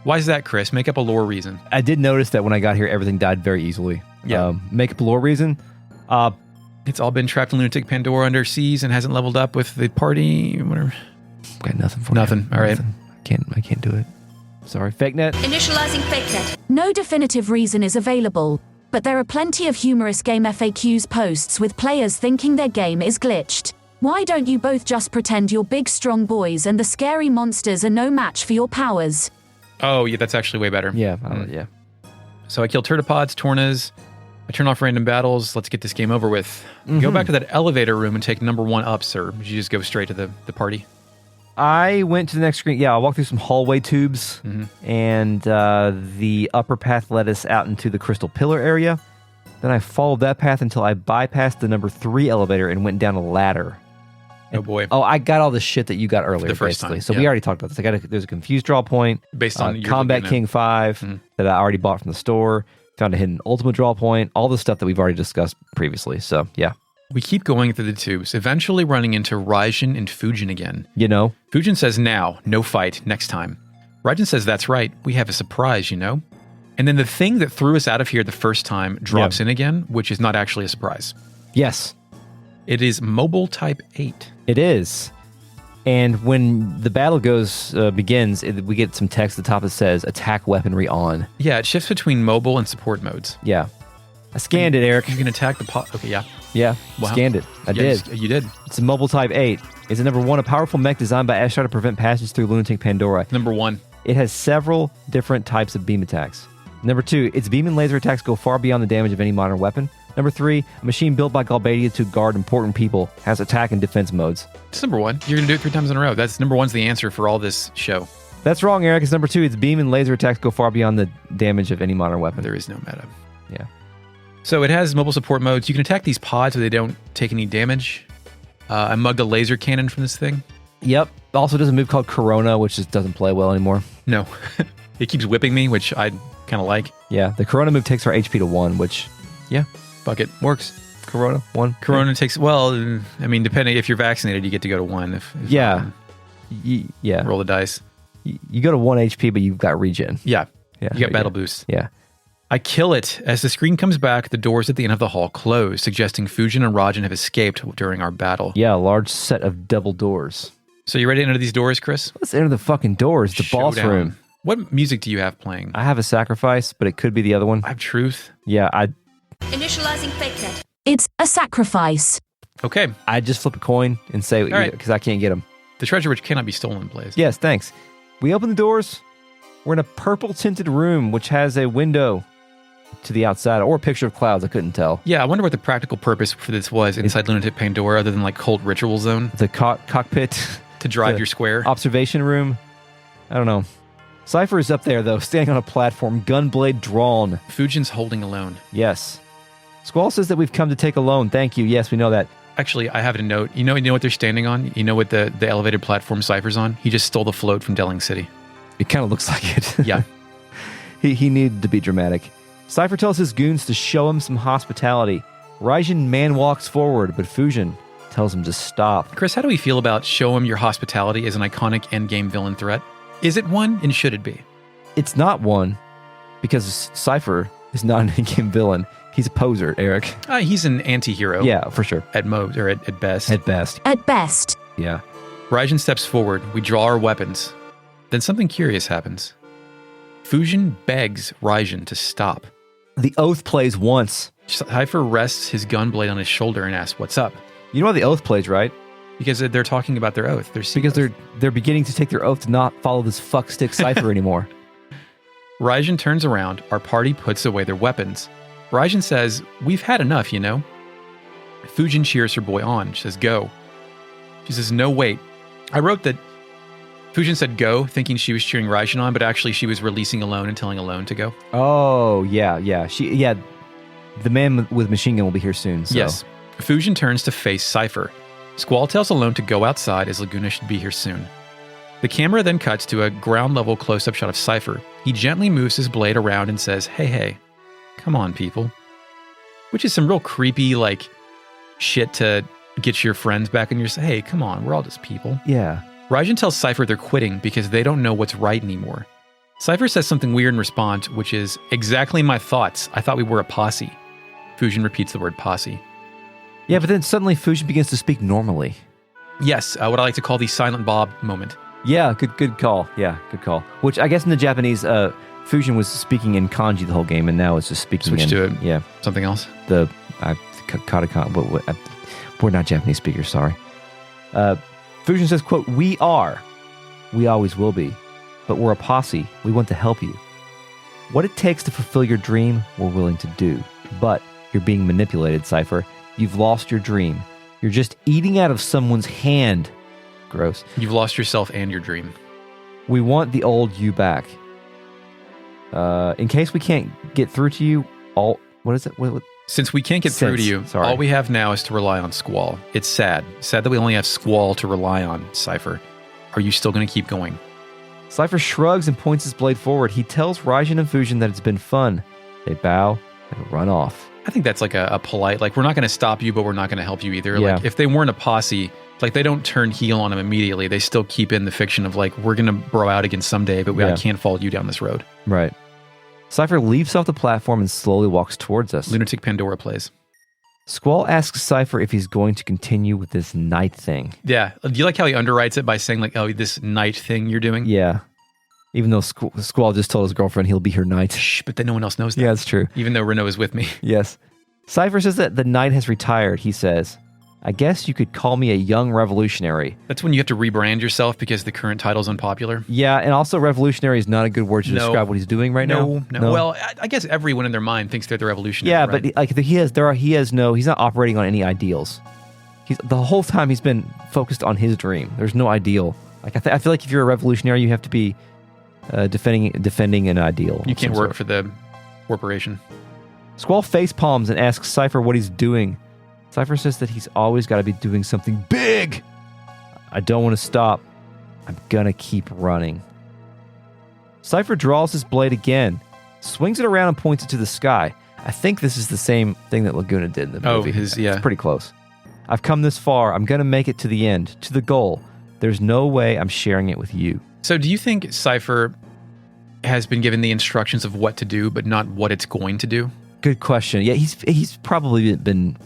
Speaker 9: Why is that, Chris? Make up a lore reason.
Speaker 8: I did notice that when I got here, everything died very easily.
Speaker 9: Yeah.
Speaker 8: Make up a lore reason.
Speaker 9: It's all been trapped in Lunatic Pandora under seas and hasn't leveled up with the party. Whatever.
Speaker 8: Got nothing for
Speaker 9: Nothing.
Speaker 8: you.
Speaker 9: All right.
Speaker 8: I can't do it. Sorry. Fake net.
Speaker 10: Initializing fake net.
Speaker 11: No definitive reason is available, but there are plenty of humorous game FAQs posts with players thinking their game is glitched. Why don't you both just pretend you're big strong boys and the scary monsters are no match for your powers?
Speaker 9: Oh, yeah, that's actually way better.
Speaker 8: Yeah, yeah.
Speaker 9: So I kill Turtopods, Tornas. I turn off random battles. Let's get this game over with. Go back to that elevator room and take number 1 up, sir. Did you just go straight to the party?
Speaker 8: I went to the next screen. Yeah, I walked through some hallway tubes, and the upper path led us out into the crystal pillar area. Then I followed that path until I bypassed the number 3 elevator and went down a ladder.
Speaker 9: Oh boy!
Speaker 8: Oh, I got all the shit that you got earlier,
Speaker 9: the first
Speaker 8: basically.
Speaker 9: Time,
Speaker 8: So we already talked about this. There's a confused draw point
Speaker 9: based on
Speaker 8: Combat King 5 that I already bought from the store. Found a hidden ultimate draw point. All the stuff that we've already discussed previously. So yeah.
Speaker 9: We keep going through the tubes, eventually running into Raijin and Fujin again.
Speaker 8: Fujin
Speaker 9: says now, no fight, next time. Raijin says that's right, we have a surprise, And then the thing that threw us out of here the first time drops in again, which is not actually a surprise.
Speaker 8: Yes.
Speaker 9: It is mobile type 8.
Speaker 8: It is. And when the battle begins, we get some text at the top that says, attack weaponry on.
Speaker 9: Yeah, it shifts between mobile and support modes.
Speaker 8: Yeah. I scanned it, Eric.
Speaker 9: You can attack the Okay, yeah.
Speaker 8: Yeah,
Speaker 9: Wow.
Speaker 8: scanned it. I did.
Speaker 9: You did.
Speaker 8: It's a mobile type 8. It's a number 1, a powerful mech designed by Ashtar to prevent passage through Lunatic Pandora.
Speaker 9: Number 1.
Speaker 8: It has several different types of beam attacks. Number 2, its beam and laser attacks go far beyond the damage of any modern weapon. Number 3, a machine built by Galbadia to guard important people, has attack and defense modes.
Speaker 9: It's number 1. You're going to do it 3 times in a row. That's number 1's the answer for all this show.
Speaker 8: That's wrong, Eric. It's number 2, its beam and laser attacks go far beyond the damage of any modern weapon.
Speaker 9: There is no meta.
Speaker 8: Yeah.
Speaker 9: So it has mobile support modes. You can attack these pods so they don't take any damage. I mugged a laser cannon from this thing.
Speaker 8: Yep. Also does a move called Corona, which just doesn't play well anymore.
Speaker 9: No. It keeps whipping me, which I kind of like.
Speaker 8: Yeah, the Corona move takes our HP to 1, which, yeah,
Speaker 9: fuck it.
Speaker 8: Works. Corona, 1.
Speaker 9: Corona takes, well, I mean, depending, if you're vaccinated, you get to go to 1. If
Speaker 8: yeah. Yeah.
Speaker 9: Roll the dice.
Speaker 8: You go to 1 HP, but you've got regen.
Speaker 9: Yeah.
Speaker 8: Yeah.
Speaker 9: You got battle boost.
Speaker 8: Yeah.
Speaker 9: I kill it. As the screen comes back, the doors at the end of the hall close, suggesting Fujin and Raijin have escaped during our battle.
Speaker 8: Yeah, a large set of double doors.
Speaker 9: So you ready to enter these doors, Chris?
Speaker 8: Let's enter the fucking doors, the boss room.
Speaker 9: What music do you have playing?
Speaker 8: I have a sacrifice, but it could be the other one.
Speaker 9: I have truth.
Speaker 8: Yeah,
Speaker 10: Initializing fake net.
Speaker 11: It's a sacrifice.
Speaker 9: Okay.
Speaker 8: I just flip a coin and say, because I can't get them.
Speaker 9: The treasure which cannot be stolen, please.
Speaker 8: Yes, thanks. We open the doors. We're in a purple tinted room, which has a window to the outside, or a picture of clouds. I couldn't tell.
Speaker 9: Yeah, I wonder what the practical purpose for this was inside Lunatic Pandora, other than like cult ritual zone.
Speaker 8: The cockpit.
Speaker 9: To drive your square.
Speaker 8: Observation room. I don't know. Seifer is up there, though, standing on a platform, gunblade drawn.
Speaker 9: Fujin's holding alone.
Speaker 8: Yes. Squall says that we've come to take a loan. Thank you. Yes, we know that.
Speaker 9: Actually, I have a note. You know what they're standing on? You know what the elevated platform Seifer's on? He just stole the float from Delling City.
Speaker 8: It kind of looks like it.
Speaker 9: Yeah.
Speaker 8: He needed to be dramatic. Seifer tells his goons to show him some hospitality. Raijin man walks forward, but Fujin tells him to stop.
Speaker 9: Chris, how do we feel about show him your hospitality as an iconic endgame villain threat? Is it one, and should it be?
Speaker 8: It's not one, because Seifer is not an endgame villain. He's a poser, Eric.
Speaker 9: He's an anti-hero.
Speaker 8: Yeah, for sure.
Speaker 9: At most, or at best.
Speaker 8: At best.
Speaker 11: At best.
Speaker 8: Yeah.
Speaker 9: Raijin steps forward. We draw our weapons. Then something curious happens. Fujin begs Raijin to stop.
Speaker 8: The oath plays once.
Speaker 9: Seifer rests his gunblade on his shoulder and asks, "What's up?"
Speaker 8: You know why the oath plays, right?
Speaker 9: Because they're talking about their oath.
Speaker 8: Because they're beginning to take their oath to not follow this fuckstick Seifer anymore.
Speaker 9: Raijin turns around. Our party puts away their weapons. Raijin says, "We've had enough, you know." Fujin cheers her boy on. She says, "Go." She says, "No, wait." I wrote that Fujin said go, thinking she was cheering Raijin on, but actually she was releasing Alone and telling Alone to go.
Speaker 8: Oh, yeah. The man with machine gun will be here soon. So.
Speaker 9: Yes. Fujin turns to face Seifer. Squall tells Alone to go outside as Laguna should be here soon. The camera then cuts to a ground-level close-up shot of Seifer. He gently moves his blade around and says, hey, come on, people. Which is some real creepy, shit to get your friends back on your side. Hey, come on, we're all just people.
Speaker 8: Yeah.
Speaker 9: Raijin tells Seifer they're quitting because they don't know what's right anymore. Seifer says something weird in response, which is, exactly my thoughts. I thought we were a posse. Fujin repeats the word posse.
Speaker 8: Yeah, but then suddenly Fujin begins to speak normally.
Speaker 9: Yes, what I like to call the Silent Bob moment.
Speaker 8: Yeah, good call. Yeah, good call. Which I guess in the Japanese, Fujin was speaking in kanji the whole game, and now it's just speaking
Speaker 9: Switch to it.
Speaker 8: Yeah.
Speaker 9: Something else?
Speaker 8: Katakana. We're not Japanese speakers, sorry. Fujin says, quote, we always will be, but we're a posse. We want to help you. What it takes to fulfill your dream, we're willing to do. But you're being manipulated, Seifer. You've lost your dream. You're just eating out of someone's hand. Gross.
Speaker 9: You've lost yourself and your dream.
Speaker 8: We want the old you back. In case we can't get through to you, what is it?
Speaker 9: Since we can't get through to you, all we have now is to rely on Squall. It's sad. Sad that we only have Squall to rely on, Seifer. Are you still going to keep going?
Speaker 8: Seifer shrugs and points his blade forward. He tells Raijin and Fujin that it's been fun. They bow and run off.
Speaker 9: I think that's a polite, we're not going to stop you, but we're not going to help you either.
Speaker 8: Yeah.
Speaker 9: If they weren't a posse, they don't turn heel on him immediately. They still keep in the fiction of we're going to bro out again someday, but I can't follow you down this road.
Speaker 8: Right. Seifer leaps off the platform and slowly walks towards us.
Speaker 9: Lunatic Pandora plays.
Speaker 8: Squall asks Seifer if he's going to continue with this night thing.
Speaker 9: Yeah. Do you like how he underwrites it by saying like, oh, this night thing you're doing?
Speaker 8: Yeah. Even though Squall just told his girlfriend he'll be her knight.
Speaker 9: Shh, but then no one else knows that.
Speaker 8: Yeah, that's true.
Speaker 9: Even though Renault is with me.
Speaker 8: Yes. Seifer says that the knight has retired. He says, I guess you could call me a young revolutionary.
Speaker 9: That's when you have to rebrand yourself because the current title's unpopular.
Speaker 8: Yeah, and also revolutionary is not a good word to describe what he's doing right now.
Speaker 9: No. Well, I guess everyone in their mind thinks they're the revolutionary.
Speaker 8: Yeah,
Speaker 9: right?
Speaker 8: but like he's not operating on any ideals. The whole time he's been focused on his dream. There's no ideal. Like I feel like if you're a revolutionary, you have to be defending an ideal.
Speaker 9: You can't work for the corporation.
Speaker 8: Squall face palms and asks Seifer what he's doing. Seifer says that he's always got to be doing something big. I don't want to stop. I'm gonna keep running. Seifer draws his blade again, swings it around and points it to the sky. I think this is the same thing that Laguna did in the movie. It's pretty close. I've come this far. I'm gonna make it to the end, to the goal. There's no way I'm sharing it with you.
Speaker 9: So do you think Seifer has been given the instructions of what to do, but not what it's going to do?
Speaker 8: Good question. Yeah, he's probably been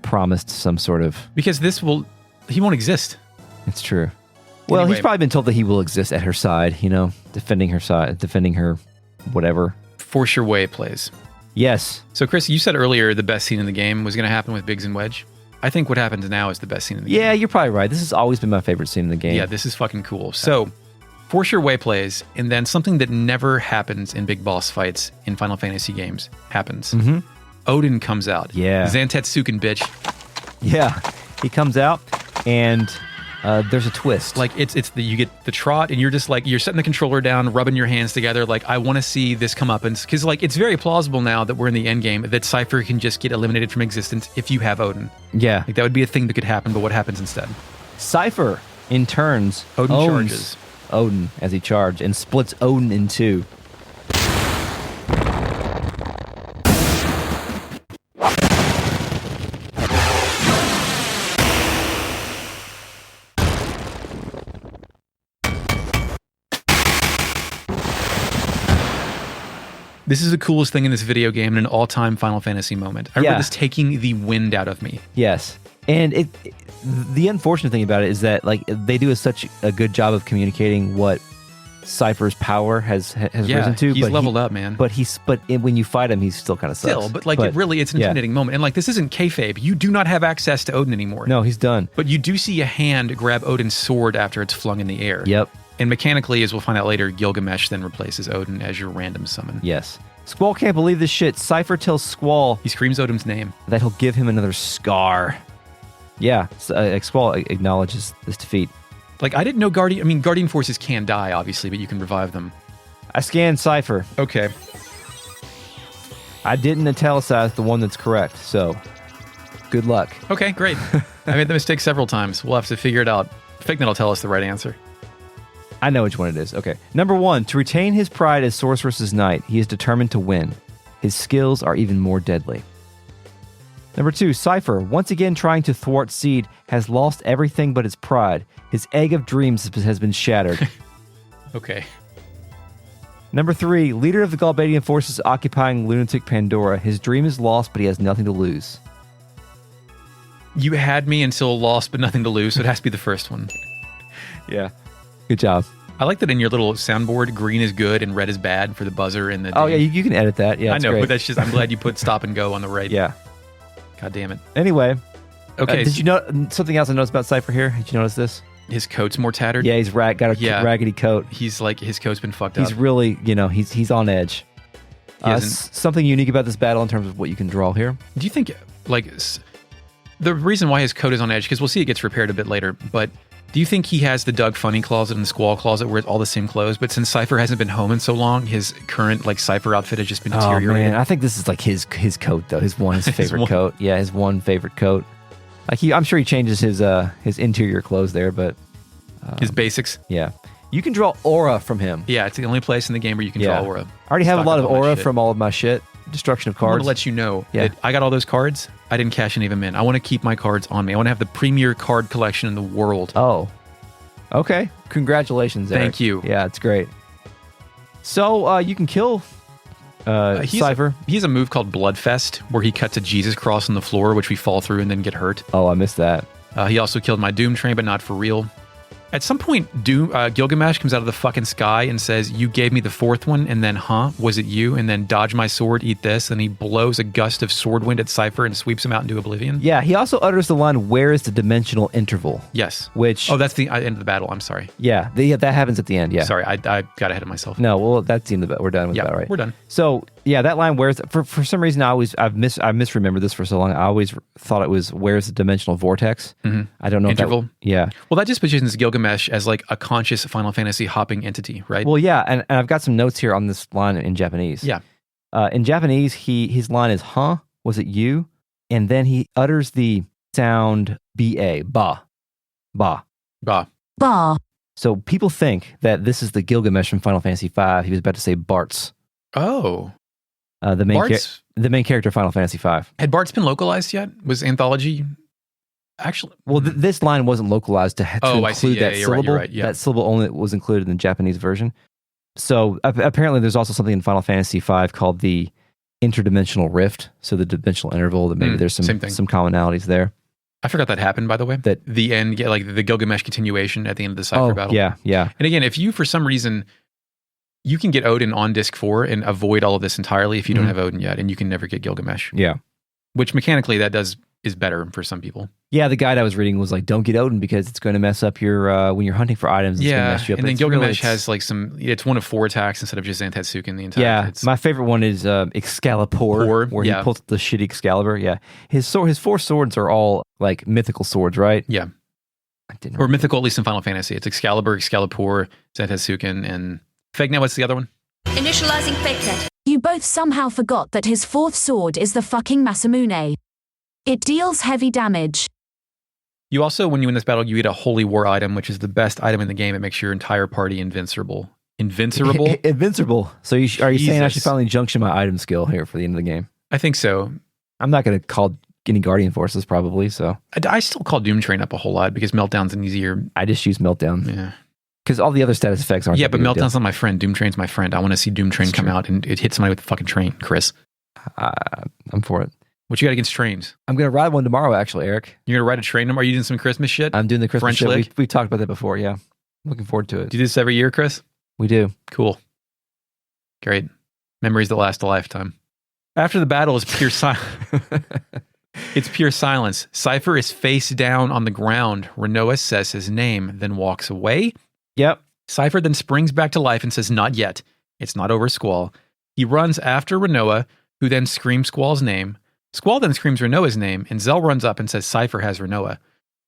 Speaker 8: promised some sort of...
Speaker 9: Because he won't exist.
Speaker 8: It's true. Well,
Speaker 9: Anyway.
Speaker 8: he's probably been told that he will exist at her side, defending her whatever.
Speaker 9: Force your way plays.
Speaker 8: Yes.
Speaker 9: So Chris, you said earlier the best scene in the game was going to happen with Biggs and Wedge. I think what happens now is the best scene in the game.
Speaker 8: Yeah, you're probably right. This has always been my favorite scene in the game.
Speaker 9: Yeah, this is fucking cool. So, force your way plays, and then something that never happens in big boss fights in Final Fantasy games happens.
Speaker 8: Mm-hmm.
Speaker 9: Odin comes out.
Speaker 8: Yeah.
Speaker 9: Zantetsuken, bitch.
Speaker 8: Yeah. He comes out, and there's a twist.
Speaker 9: Like, you get the trot, and you're just like, you're setting the controller down, rubbing your hands together, like, I want to see this come up. And because, like, it's very plausible now that we're in the end game that Seifer can just get eliminated from existence if you have Odin.
Speaker 8: Yeah.
Speaker 9: Like, that would be a thing that could happen, but what happens instead?
Speaker 8: Seifer, in turns,
Speaker 9: Odin
Speaker 8: owns
Speaker 9: charges
Speaker 8: Odin as he charged and splits Odin in two.
Speaker 9: This is the coolest thing in this video game and an all-time Final Fantasy moment. I remember this taking the wind out of me.
Speaker 8: Yes. And the unfortunate thing about it is that like they do such a good job of communicating what Seifer's power has risen to.
Speaker 9: He's leveled up, man.
Speaker 8: But when you fight him, he's still kind of sucks.
Speaker 9: Still, but like it's an intimidating moment. And like this isn't kayfabe. You do not have access to Odin anymore.
Speaker 8: No, he's done.
Speaker 9: But you do see a hand grab Odin's sword after it's flung in the air.
Speaker 8: Yep.
Speaker 9: And mechanically, as we'll find out later, Gilgamesh then replaces Odin as your random summon.
Speaker 8: Yes. Squall can't believe this shit. Seifer tells Squall...
Speaker 9: He screams Odin's name.
Speaker 8: ...that he'll give him another scar. Yeah, Squall acknowledges this defeat.
Speaker 9: Like, I didn't know Guardian Forces can die, obviously, but you can revive them.
Speaker 8: I scanned Seifer.
Speaker 9: Okay.
Speaker 8: I didn't italicize the one that's correct, so good luck.
Speaker 9: Okay, great. I made the mistake several times. We'll have to figure it out. Fignet will tell us the right answer.
Speaker 8: I know which one it is. Okay. Number 1, to retain his pride as Sorceress's Knight, he is determined to win. His skills are even more deadly. Number 2, Seifer, once again trying to thwart Seed, has lost everything but his pride. His egg of dreams has been shattered.
Speaker 9: Okay.
Speaker 8: Number 3, leader of the Galbadian forces occupying Lunatic Pandora. His dream is lost, but he has nothing to lose.
Speaker 9: You had me until lost, but nothing to lose, so it has to be the first one.
Speaker 8: Yeah. Good job.
Speaker 9: I like that in your little soundboard, green is good and red is bad for the buzzer and the...
Speaker 8: Oh, yeah, you can edit that. Yeah,
Speaker 9: I know,
Speaker 8: great.
Speaker 9: but that's just... I'm glad you put stop and go on the right.
Speaker 8: Yeah.
Speaker 9: God damn it.
Speaker 8: Anyway.
Speaker 9: Okay.
Speaker 8: Did you know... Something else I noticed about Seifer here? Did you notice this?
Speaker 9: His coat's more tattered?
Speaker 8: Yeah, he's got a raggedy coat.
Speaker 9: He's like... His coat's been fucked up.
Speaker 8: He's really, he's on edge. Something unique about this battle in terms of what you can draw here.
Speaker 9: Do you think, like... The reason why his coat is on edge, because we'll see it gets repaired a bit later, but... Do you think he has the Doug Funny closet and the Squall closet where it's all the same clothes? But since Seifer hasn't been home in so long, his current Seifer outfit has just been deteriorating.
Speaker 8: Oh man, I think this is like his coat though. His favorite coat. Yeah, his one favorite coat. Like I'm sure he changes his interior clothes there, but
Speaker 9: his basics.
Speaker 8: Yeah, you can draw aura from him.
Speaker 9: Yeah, it's the only place in the game where you can draw aura.
Speaker 8: I already have a lot of aura from all of my shit. Destruction of cards.
Speaker 9: I want to let you know that I got all those cards. I didn't cash any of them in. I want to keep my cards on me. I want to have the premier card collection in the world.
Speaker 8: Oh. Okay. Congratulations, Eric.
Speaker 9: Thank you.
Speaker 8: Yeah, it's great. So you can kill Seifer.
Speaker 9: He has a move called Bloodfest, where he cuts a Jesus cross on the floor, which we fall through and then get hurt.
Speaker 8: Oh, I missed that.
Speaker 9: He also killed my Doom Train, but not for real. At some point, Gilgamesh comes out of the fucking sky and says, "You gave me the fourth one," and then, was it you? And then dodge my sword, eat this. And he blows a gust of sword wind at Seifer and sweeps him out into oblivion.
Speaker 8: Yeah, he also utters the line, "Where is the dimensional interval?"
Speaker 9: Yes.
Speaker 8: Which...
Speaker 9: Oh, that's the end of the battle. I'm sorry.
Speaker 8: Yeah, that happens at the end, yeah.
Speaker 9: Sorry, I got ahead of myself.
Speaker 8: No, well, that's the end of the battle. We're done with that, right?
Speaker 9: We're done.
Speaker 8: So, yeah, that line, "Where's..." For some reason, I've misremembered this for so long. I always thought it was, "Where's the dimensional vortex?"
Speaker 9: Mm-hmm.
Speaker 8: I don't know
Speaker 9: interval.
Speaker 8: If that... Yeah.
Speaker 9: Well, that just positions Gilgamesh as like a conscious Final Fantasy hopping entity, right?
Speaker 8: Well, yeah, and I've got some notes here on this line in Japanese.
Speaker 9: Yeah.
Speaker 8: In Japanese, his line is, was it you? And then he utters the sound ba, ba, ba.
Speaker 9: Ba.
Speaker 11: Ba.
Speaker 8: So people think that this is the Gilgamesh from Final Fantasy V. He was about to say Bart's.
Speaker 9: Oh.
Speaker 8: The main character of Final Fantasy V.
Speaker 9: Had Bart's been localized yet? Was Anthology... Actually,
Speaker 8: well, this line wasn't localized to include that syllable.
Speaker 9: You're right, yeah.
Speaker 8: That syllable only was included in the Japanese version. So apparently, there's also something in Final Fantasy V called the interdimensional rift. So the dimensional interval. That maybe there's some commonalities there.
Speaker 9: I forgot that happened, by the way. That the end, like the Gilgamesh continuation at the end of the Seifer battle.
Speaker 8: Yeah.
Speaker 9: And again, if you for some reason you can get Odin on disc 4 and avoid all of this entirely if you don't have Odin yet, and you can never get Gilgamesh.
Speaker 8: Yeah.
Speaker 9: Which mechanically is better for some people.
Speaker 8: Yeah, the guide I was reading was like, don't get Odin because it's going to mess up your when you're hunting for items. It's going to mess you up.
Speaker 9: And then Gilgamesh has like it's one of 4 attacks instead of just Zantetsuken the entire.
Speaker 8: Yeah, my favorite one is Excalibur, where he pulls the shitty Excalibur. Yeah, his 4 swords are all like mythical swords, right?
Speaker 9: Yeah, or mythical at least in Final Fantasy. It's Excalibur, Excalibur, Zantetsuken, and Fegna. What's the other one?
Speaker 10: Initializing Fake.
Speaker 11: You both somehow forgot that his 4th sword is the fucking Masamune. It deals heavy damage.
Speaker 9: You also, when you win this battle, you get a Holy War item, which is the best item in the game. It makes your entire party invincible. Invincible?
Speaker 8: Invincible. So are you saying I should finally junction my item skill here for the end of the game?
Speaker 9: I think so.
Speaker 8: I'm not going to call any Guardian Forces probably, so.
Speaker 9: I still call Doom Train up a whole lot because Meltdown's an easier...
Speaker 8: I just use Meltdown.
Speaker 9: Yeah.
Speaker 8: Because all the other status effects aren't...
Speaker 9: Yeah, but Meltdown's not my friend. Doom Train's my friend. I want to see Doom Train come out and it hit somebody with a fucking train, Chris.
Speaker 8: I'm for it.
Speaker 9: What you got against trains?
Speaker 8: I'm going to ride one tomorrow, actually, Eric.
Speaker 9: You're going to ride a train tomorrow? Are you doing some Christmas shit?
Speaker 8: I'm doing the Christmas
Speaker 9: French
Speaker 8: shit. We've talked about that before, yeah. I'm looking forward to it.
Speaker 9: Do you do this every year, Chris?
Speaker 8: We do.
Speaker 9: Cool. Great. Memories that last a lifetime. After the battle is pure silence. It's pure silence. Seifer is face down on the ground. Renoa says his name, then walks away.
Speaker 8: Yep.
Speaker 9: Seifer then springs back to life and says, "Not yet. It's not over, Squall." He runs after Renoa, who then screams Squall's name. Squall then screams Renoa's name, and Zell runs up and says Seifer has Renoa.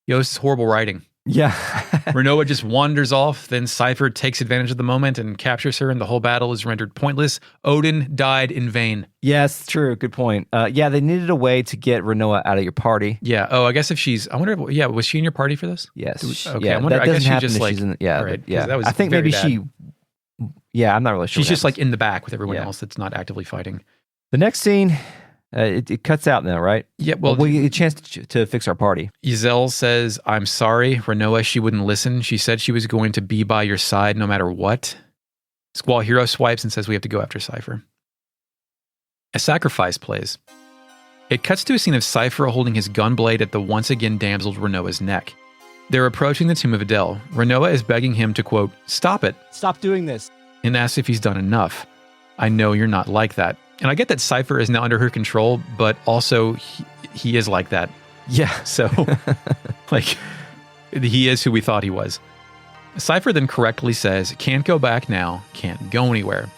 Speaker 9: Yo, this is horrible writing.
Speaker 8: Yeah.
Speaker 9: Renoa just wanders off, then Seifer takes advantage of the moment and captures her, and the whole battle is rendered pointless. Odin died in vain.
Speaker 8: Yes, true. Good point. Yeah, they needed a way to get Renoa out of your party.
Speaker 9: Yeah. Oh, I guess if she's... I wonder if... Yeah, was she in your party for this?
Speaker 8: Yes.
Speaker 9: Okay,
Speaker 8: yeah,
Speaker 9: I wonder...
Speaker 8: That doesn't happen if she's in... Yeah,
Speaker 9: right,
Speaker 8: yeah.
Speaker 9: That was
Speaker 8: I think maybe
Speaker 9: bad.
Speaker 8: she... Yeah, I'm not really sure.
Speaker 9: She's just like in the back with everyone else that's not actively fighting.
Speaker 8: The next scene... it cuts out now, right?
Speaker 9: Yeah, well...
Speaker 8: we get a chance to fix our party.
Speaker 9: Zell says, "I'm sorry, Renoa, she wouldn't listen. She said she was going to be by your side no matter what." Squall hero swipes and says we have to go after Seifer. A sacrifice plays. It cuts to a scene of Seifer holding his gun blade at the once again damseled Renoa's neck. They're approaching the tomb of Adel. Renoa is begging him to, quote, "Stop it.
Speaker 8: Stop doing this."
Speaker 9: And asks if he's done enough. "I know you're not like that." And I get that Seifer is now under her control, but also he is like that.
Speaker 8: Yeah.
Speaker 9: So, like, he is who we thought he was. Seifer then correctly says, "Can't go back now, can't go anywhere."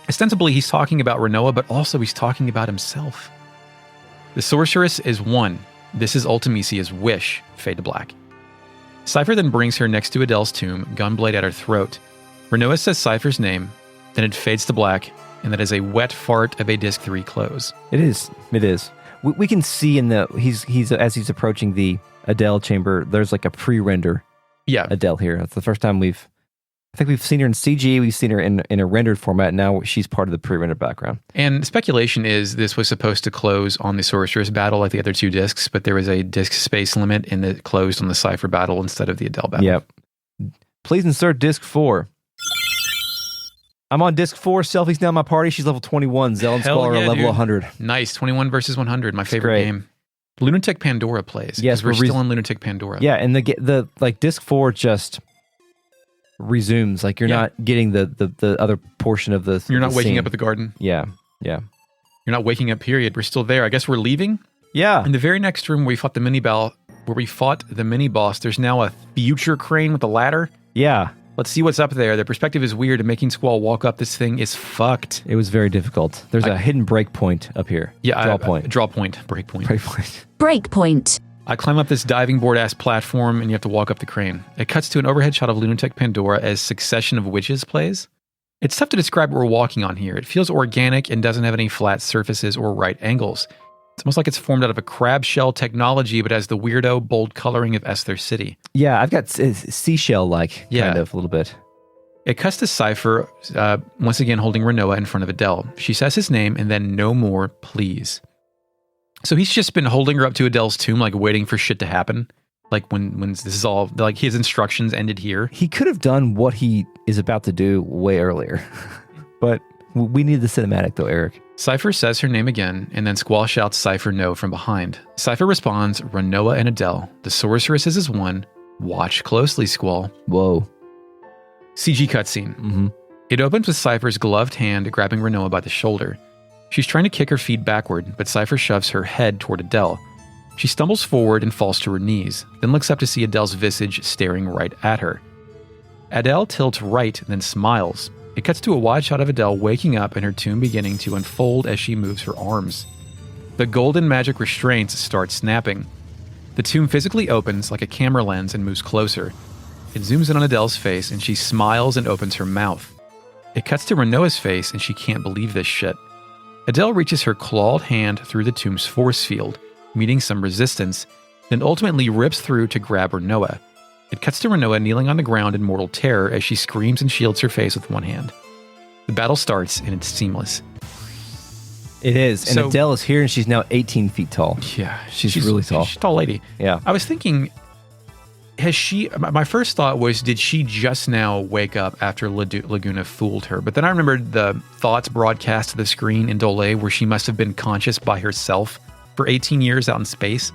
Speaker 9: Ostensibly, he's talking about Renoa, but also he's talking about himself. The sorceress is one. This is Ultimisia's wish. Fade to black. Seifer then brings her next to Adel's tomb, gunblade at her throat. Renoa says Seifer's name, then it fades to black, and that is a wet fart of a disc 3 close.
Speaker 8: It is. We can see in the he's as he's approaching the Adel chamber, there's like a pre-render.
Speaker 9: Yeah,
Speaker 8: Adel here. That's the first time we've seen her in CG. We've seen her in a rendered format. Now she's part of the pre-rendered background. And speculation is this was supposed to close on the sorceress battle like the other 2 discs, but there was a disc space limit, and it closed on the Seifer battle instead of the Adel battle. Yep. Please insert disc 4. I'm on disc 4. Selfie's now in my party. She's level 21. Zell and Squall are level 100.
Speaker 9: Nice. 21 versus 100. My favorite game. Lunatic Pandora plays.
Speaker 8: Yes,
Speaker 9: we're still on Lunatic Pandora.
Speaker 8: Yeah, and the like disc 4 just resumes. Like you're not getting the other portion of the.
Speaker 9: You're not waking
Speaker 8: scene.
Speaker 9: up at the garden.
Speaker 8: Yeah.
Speaker 9: You're not waking up. Period. We're still there. I guess we're leaving.
Speaker 8: Yeah.
Speaker 9: In the very next room where we fought the mini boss, there's now a future crane with a ladder.
Speaker 8: Yeah.
Speaker 9: Let's see what's up there. The perspective is weird, and making Squall walk up this thing is fucked.
Speaker 8: It was very difficult. There's a hidden break point up here.
Speaker 9: Yeah,
Speaker 8: Draw point.
Speaker 9: Break point.
Speaker 11: Break point.
Speaker 9: I climb up this diving board-ass platform, and you have to walk up the crane. It cuts to an overhead shot of Lunatic Pandora as Succession of Witches plays. It's tough to describe what we're walking on here. It feels organic and doesn't have any flat surfaces or right angles. It's almost like it's formed out of a crab shell technology, but has the weirdo, bold coloring of Esther City.
Speaker 8: Yeah, I've got seashell-like, kind of, a little bit.
Speaker 9: It cuts to Seifer, once again holding Renoa in front of Adel. She says his name, and then no more, please. So he's just been holding her up to Adel's tomb, like waiting for shit to happen. Like when this is all, like his instructions ended here.
Speaker 8: He could have done what he is about to do way earlier. But we need the cinematic though, Eric.
Speaker 9: Seifer says her name again, and then Squall shouts Seifer no from behind. Seifer responds, Renoa and Adel. The sorceress is one. Watch closely, Squall.
Speaker 8: Whoa.
Speaker 9: CG cutscene. It opens with Seifer's gloved hand grabbing Renoa by the shoulder. She's trying to kick her feet backward, but Seifer shoves her head toward Adel. She stumbles forward and falls to her knees, then looks up to see Adel's visage staring right at her. Adel tilts right, then smiles. It cuts to a wide shot of Adel waking up and her tomb beginning to unfold as she moves her arms. The golden magic restraints start snapping. The tomb physically opens like a camera lens and moves closer. It zooms in on Adel's face and she smiles and opens her mouth. It cuts to Renoa's face and she can't believe this shit. Adel reaches her clawed hand through the tomb's force field, meeting some resistance, then ultimately rips through to grab Renoa. It cuts to Renoa kneeling on the ground in mortal terror as she screams and shields her face with one hand. The battle starts and it's seamless.
Speaker 8: It is. And
Speaker 9: So-
Speaker 8: Adele is here and she's now 18 feet tall.
Speaker 9: Yeah,
Speaker 8: She's really tall.
Speaker 9: She's a tall lady.
Speaker 8: Yeah.
Speaker 9: I was thinking, my first thought was, did she just now wake up after Laguna fooled her? But then I remembered the thoughts broadcast to the screen in Dole where she must have been conscious by herself for 18 years out in space.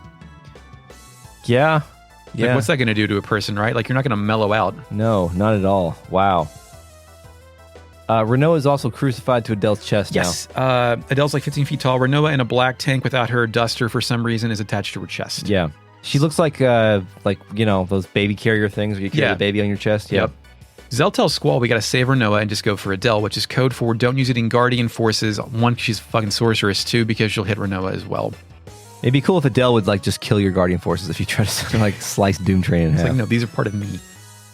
Speaker 8: Yeah.
Speaker 9: Like, what's that going to do to a person, right? Like, you're not going to mellow out.
Speaker 8: No, not at all. Wow. Renoa is also crucified to Adele's chest
Speaker 9: Yes. Adele's like 15 feet tall. Renoa in a black tank without her duster for some reason is attached to her chest.
Speaker 8: now. Yeah. She looks like those baby carrier things where you carry the baby on your chest.
Speaker 9: Yep. Zell tells Squall we got to save Renoa and just go for Adele, which is code for don't use it in Guardian Forces. One, she's a fucking sorceress. Two, because she'll hit Renoa as well.
Speaker 8: It'd be cool if Adele would just kill your Guardian Forces if you try to slice Doom Train in half.
Speaker 9: It's like, no, these are part of me.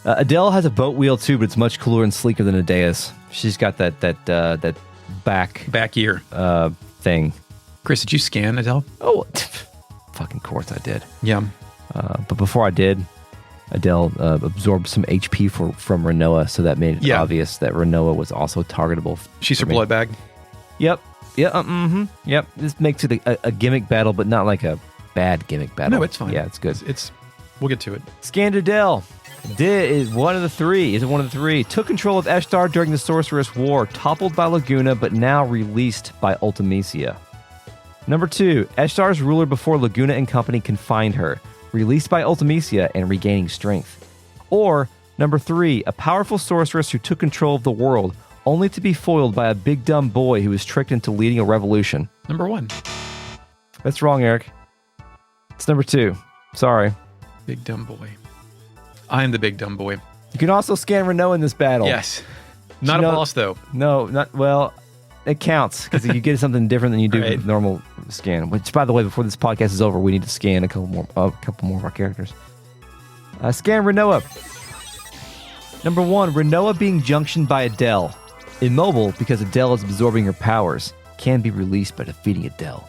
Speaker 8: Adele has a boat wheel too, but it's much cooler and sleeker than Adea's. She's got that back
Speaker 9: ear
Speaker 8: thing.
Speaker 9: Chris, did you scan Adele?
Speaker 8: Oh, fucking course I did.
Speaker 9: Yeah.
Speaker 8: But before I did, Adele absorbed some HP from Renoa, so that made it obvious that Renoa was also targetable.
Speaker 9: She's her blood bag.
Speaker 8: Yep. Yeah. Yep. This makes it a gimmick battle, but not like a bad gimmick battle.
Speaker 9: No, it's fine.
Speaker 8: Yeah, it's good.
Speaker 9: We'll get to it.
Speaker 8: Scanned Adele. Is one of the three. Is it one of the three? Took control of Eshtar during the Sorceress War, toppled by Laguna, but now released by Ultimecia. Number 2, Eshtar's ruler before Laguna and company confined her, released by Ultimecia and regaining strength. Or, number 3, a powerful sorceress who took control of the world, only to be foiled by a big dumb boy who was tricked into leading a revolution.
Speaker 9: Number 1.
Speaker 8: That's wrong, Eric. It's number 2. Sorry.
Speaker 9: Big dumb boy. I am the big dumb boy.
Speaker 8: You can also scan Renoa in this battle.
Speaker 9: Yes. Not a boss, though.
Speaker 8: No, not well. It counts because you get something different than you do with normal scan. Which, by the way, before this podcast is over, we need to scan a couple more of our characters. Scan Renoa. Number 1, Renoa being junctioned by Adel. Immobile because Adel is absorbing her powers. Can be released by defeating Adel.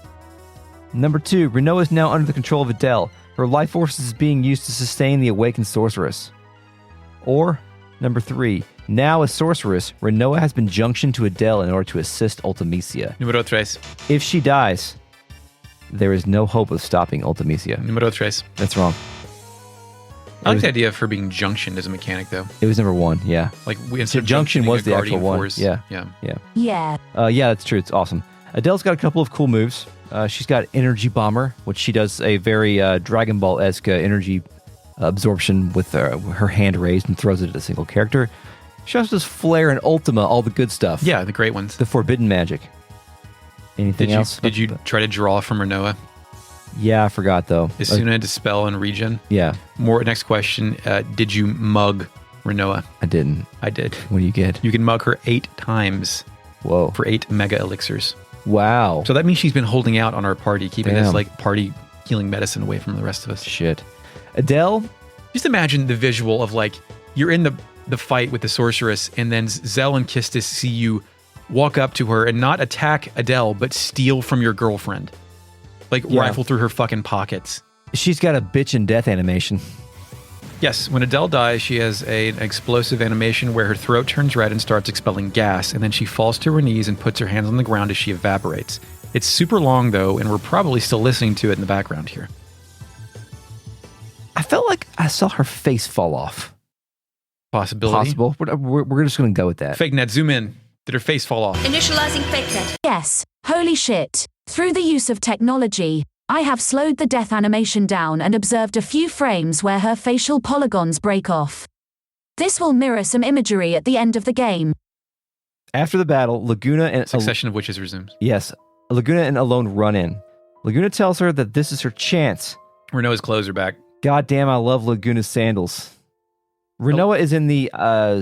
Speaker 8: Number 2, Renoa is now under the control of Adel. Her life force is being used to sustain the awakened sorceress. Or, number 3, now a sorceress, Renoa has been junctioned to Adel in order to assist Ultimecia.
Speaker 9: Numero 3.
Speaker 8: If she dies, there is no hope of stopping Ultimecia.
Speaker 9: Numero 3.
Speaker 8: That's wrong.
Speaker 9: I like the idea of her being junctioned as a mechanic, though.
Speaker 8: It was number 1, yeah.
Speaker 9: Like, instead of
Speaker 8: junction was
Speaker 9: a
Speaker 8: the actual
Speaker 9: Guardian
Speaker 8: one.
Speaker 9: Force.
Speaker 8: Yeah.
Speaker 9: Yeah.
Speaker 8: Yeah, that's true. It's awesome. Adele's got a couple of cool moves. She's got Energy Bomber, which she does a very Dragon Ball-esque energy absorption with her hand raised and throws it at a single character. She also does Flare and Ultima, all the good stuff.
Speaker 9: Yeah, the great ones.
Speaker 8: The forbidden magic. Anything else?
Speaker 9: Did you try to draw from Renoa?
Speaker 8: Yeah, I forgot though.
Speaker 9: Asuna, Dispel, and Regen?
Speaker 8: Yeah.
Speaker 9: Next question. Did you mug Renoa?
Speaker 8: I didn't.
Speaker 9: I did.
Speaker 8: What do you get?
Speaker 9: You can mug her 8 times.
Speaker 8: Whoa.
Speaker 9: For 8 mega elixirs.
Speaker 8: Wow.
Speaker 9: So that means she's been holding out on our party, keeping this like party healing medicine away from the rest of us.
Speaker 8: Shit. Adele?
Speaker 9: Just imagine the visual of like, you're in the fight with the sorceress, and then Zell and Kistis see you walk up to her and not attack Adele, but steal from your girlfriend. Like, rifle through her fucking pockets.
Speaker 8: She's got a bitch and death animation.
Speaker 9: Yes, when Adele dies, she has an explosive animation where her throat turns red and starts expelling gas, and then she falls to her knees and puts her hands on the ground as she evaporates. It's super long, though, and we're probably still listening to it in the background here.
Speaker 8: I felt like I saw her face fall off.
Speaker 9: Possibility.
Speaker 8: Possible. We're just going to go with that.
Speaker 9: Fake net, zoom in. Did her face fall off?
Speaker 10: Initializing fake net.
Speaker 11: Yes. Holy shit. Through the use of technology, I have slowed the death animation down and observed a few frames where her facial polygons break off. This will mirror some imagery at the end of the game.
Speaker 8: After the battle, Laguna and...
Speaker 9: Succession of witches resumes.
Speaker 8: Yes. Laguna and Alone run in. Laguna tells her that this is her chance.
Speaker 9: Renoa's clothes are back.
Speaker 8: God damn, I love Laguna's sandals. Renoa is in the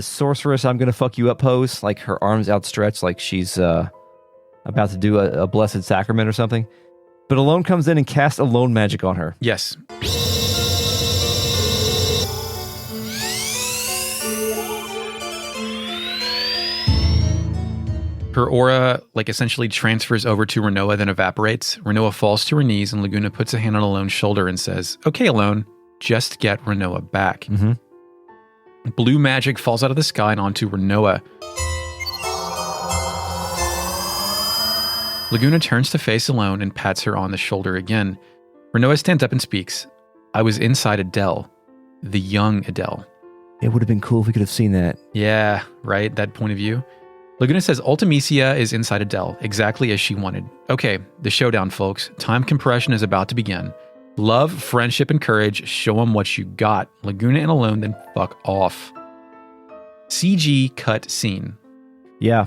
Speaker 8: sorceress I'm gonna fuck you up pose, like her arms outstretched like she's about to do a blessed sacrament or something. But Alone comes in and casts Alone magic on her.
Speaker 9: Yes. Her aura, like, essentially transfers over to Renoa, then evaporates. Renoa falls to her knees, and Laguna puts a hand on Alone's shoulder and says, "Okay, Alone, just get Renoa back."
Speaker 8: Mm-hmm.
Speaker 9: Blue magic falls out of the sky and onto Renoa. Laguna turns to face Alone and pats her on the shoulder again. Renoa stands up and speaks. "I was inside Adele, the young Adele."
Speaker 8: It would have been cool if we could have seen that.
Speaker 9: Yeah, right? That point of view. Laguna says Ultimisia is inside Adele, exactly as she wanted. Okay, the showdown, folks. Time compression is about to begin. Love, friendship, and courage. Show them what you got. Laguna and Alone, then fuck off. CG cut scene.
Speaker 8: Yeah.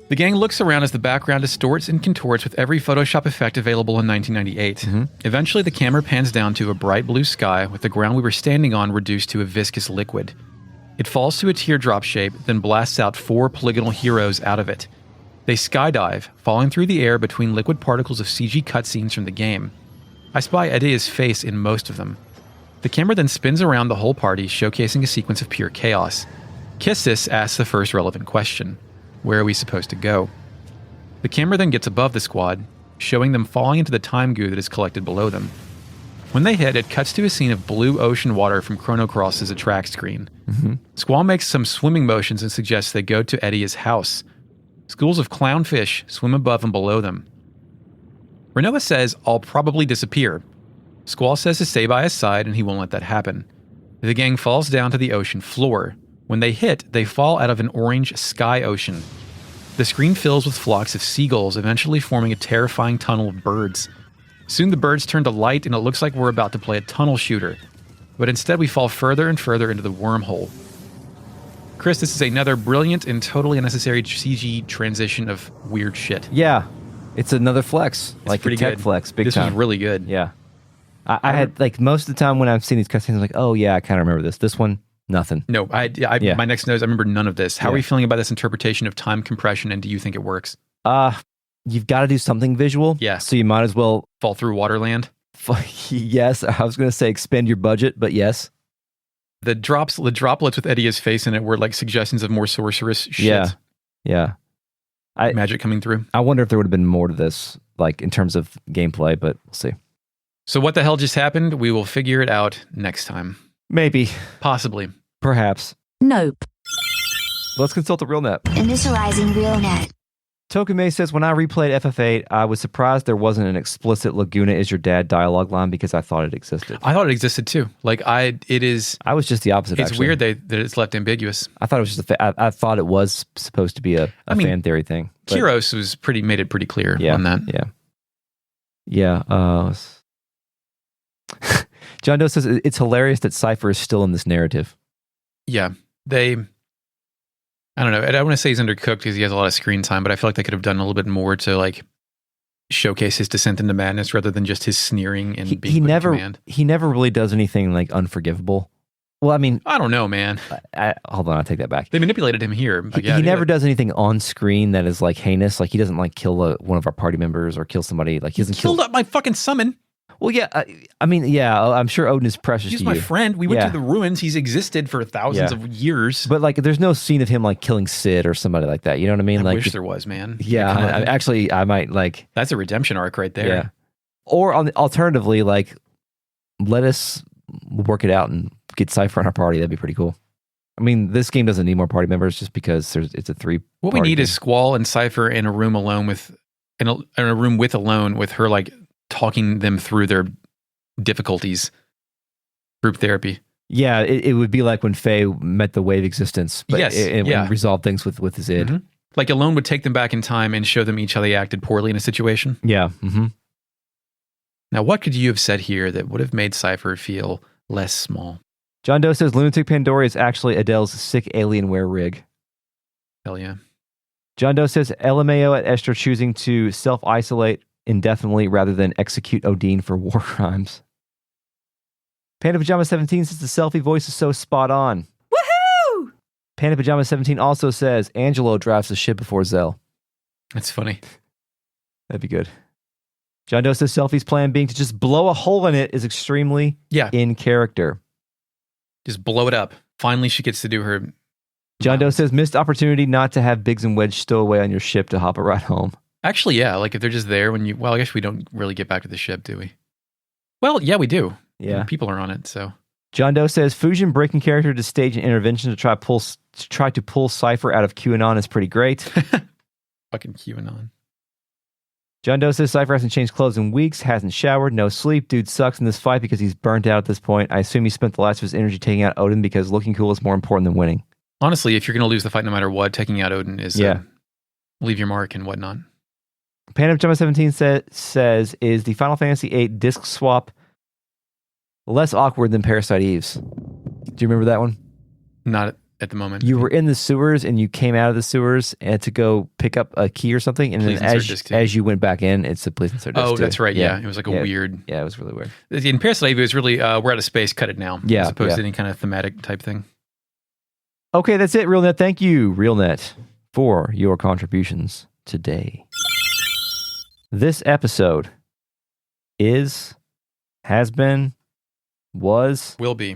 Speaker 9: The gang looks around as the background distorts and contorts with every Photoshop effect available in 1998.
Speaker 8: Mm-hmm.
Speaker 9: Eventually, the camera pans down to a bright blue sky with the ground we were standing on reduced to a viscous liquid. It falls to a teardrop shape, then blasts out 4 polygonal heroes out of it. They skydive, falling through the air between liquid particles of CG cutscenes from the game. I spy Adea's face in most of them. The camera then spins around the whole party, showcasing a sequence of pure chaos. Kistis asks the first relevant question. Where are we supposed to go? The camera then gets above the squad, showing them falling into the time goo that is collected below them. When they hit, it cuts to a scene of blue ocean water from Chrono Cross's attract screen.
Speaker 8: Mm-hmm.
Speaker 9: Squall makes some swimming motions and suggests they go to Adea's house. Schools of clownfish swim above and below them. Renoa says, "I'll probably disappear." Squall says to stay by his side, and he won't let that happen. The gang falls down to the ocean floor. When they hit, they fall out of an orange sky ocean. The screen fills with flocks of seagulls, eventually forming a terrifying tunnel of birds. Soon the birds turn to light, and it looks like we're about to play a tunnel shooter. But instead we fall further and further into the wormhole. Chris, this is another brilliant and totally unnecessary CG transition of weird shit.
Speaker 8: Yeah. It's another flex.
Speaker 9: It's
Speaker 8: like
Speaker 9: pretty
Speaker 8: a tech
Speaker 9: good.
Speaker 8: flex. Big
Speaker 9: this
Speaker 8: time.
Speaker 9: was really good.
Speaker 8: Yeah. I had, like, most of the time when I've seen these cutscenes, I'm like, oh yeah, I kind of remember this. This one, nothing.
Speaker 9: No,
Speaker 8: Yeah.
Speaker 9: My next note is I remember none of this. How
Speaker 8: Yeah.
Speaker 9: are you feeling about this interpretation of time compression, and do you think it works?
Speaker 8: You've got to do something visual.
Speaker 9: Yeah.
Speaker 8: So you might as well...
Speaker 9: Fall through Waterland?
Speaker 8: Yes. I was going to say expend your budget, but yes.
Speaker 9: The droplets with Adea's face in it were like suggestions of more sorceress shit.
Speaker 8: Yeah. Yeah.
Speaker 9: Magic coming through.
Speaker 8: I wonder if there would have been more to this, like in terms of gameplay, but we'll see.
Speaker 9: So what the hell just happened? We will figure it out next time.
Speaker 8: Maybe.
Speaker 9: Possibly.
Speaker 8: Perhaps.
Speaker 11: Nope.
Speaker 8: Let's consult the RealNet.
Speaker 10: Initializing RealNet.
Speaker 8: Tokume says, when I replayed FF8, I was surprised there wasn't an explicit Laguna is your dad dialogue line because I thought it existed.
Speaker 9: I thought it existed too. Like I was just
Speaker 8: the opposite.
Speaker 9: It's
Speaker 8: actually
Speaker 9: weird that it's left ambiguous.
Speaker 8: I thought it was just I thought it was supposed to be a fan theory thing. But
Speaker 9: Kyros made it pretty clear on that.
Speaker 8: Yeah. John Doe says it's hilarious that Seifer is still in this narrative.
Speaker 9: Yeah, I don't know. I don't want to say he's undercooked because he has a lot of screen time, but I feel like they could have done a little bit more to like showcase his descent into madness rather than just his sneering and being put in command.
Speaker 8: He never really does anything like unforgivable. Well, I mean,
Speaker 9: I don't know, man.
Speaker 8: Hold on, I take that back.
Speaker 9: They manipulated him here.
Speaker 8: He never does anything on screen that is like heinous. Like he doesn't like kill one of our party members or kill somebody. Like he doesn't
Speaker 9: killed up my fucking summon.
Speaker 8: Well, yeah. I mean, yeah. I'm sure Odin is precious.
Speaker 9: He's
Speaker 8: to
Speaker 9: my
Speaker 8: you.
Speaker 9: friend. We went to the ruins. He's existed for thousands of years.
Speaker 8: But like, there's no scene of him like killing Sid or somebody like that. You know what I mean?
Speaker 9: I wish there was, man.
Speaker 8: Yeah. I might like.
Speaker 9: That's a redemption arc right there.
Speaker 8: Yeah. Or alternatively, like, let us work it out and get Seifer on our party. That'd be pretty cool. I mean, this game doesn't need more party members just because it's a 3.
Speaker 9: What we need is Squall and Seifer in a room alone in a room alone with her, like talking them through their difficulties. Group therapy.
Speaker 8: Yeah, it would be like when Faye met the wave existence, but and resolved things with his id.
Speaker 9: Mm-hmm. Like Alone would take them back in time and show them each how they acted poorly in a situation.
Speaker 8: Yeah. Mm-hmm.
Speaker 9: Now, what could you have said here that would have made Seifer feel less small?
Speaker 8: John Doe says Lunatic Pandora is actually Adel's sick Alienware rig.
Speaker 9: Hell yeah.
Speaker 8: John Doe says LMAO at Esther choosing to self-isolate indefinitely rather than execute Odin for war crimes. Panda Pajama 17 says the selfie voice is so spot on.
Speaker 12: Woohoo!
Speaker 8: Panda Pajama 17 also says Angelo drives the ship before Zell.
Speaker 9: That's funny.
Speaker 8: That'd be good. John Doe says Selfie's plan being to just blow a hole in it is extremely in character.
Speaker 9: Just blow it up. Finally, she gets to do her.
Speaker 8: John Doe says missed opportunity not to have Biggs and Wedge stow away on your ship to hop a ride home.
Speaker 9: Actually, yeah. Like if they're just there when you. Well, I guess we don't really get back to the ship, do we? Well, yeah, we do.
Speaker 8: Yeah,
Speaker 9: people are on it. So
Speaker 8: John Doe says Fujin breaking character to stage an intervention to try to pull Seifer out of QAnon is pretty great.
Speaker 9: Fucking QAnon.
Speaker 8: John Doe says Seifer hasn't changed clothes in weeks, hasn't showered, no sleep. Dude sucks in this fight because he's burnt out at this point. I assume he spent the last of his energy taking out Odin because looking cool is more important than winning.
Speaker 9: Honestly, if you're going to lose the fight no matter what, taking out Odin is leave your mark and whatnot.
Speaker 8: Panda Pajama 17 says, is the Final Fantasy VIII disc swap less awkward than Parasite Eve's? Do you remember that one?
Speaker 9: Not at the moment.
Speaker 8: You were in the sewers and you came out of the sewers and to go pick up a key or something, and then as you went back in, it's a please insert disc.
Speaker 9: Oh, that's right. Yeah. It was like a weird.
Speaker 8: Yeah, it was really weird.
Speaker 9: In Parasite Eve, it was really we're out of space, cut it now.
Speaker 8: Yeah,
Speaker 9: as opposed to any kind of thematic type thing.
Speaker 8: Okay, that's it, RealNet. Thank you, RealNet, for your contributions today. This episode has been, was,
Speaker 9: will be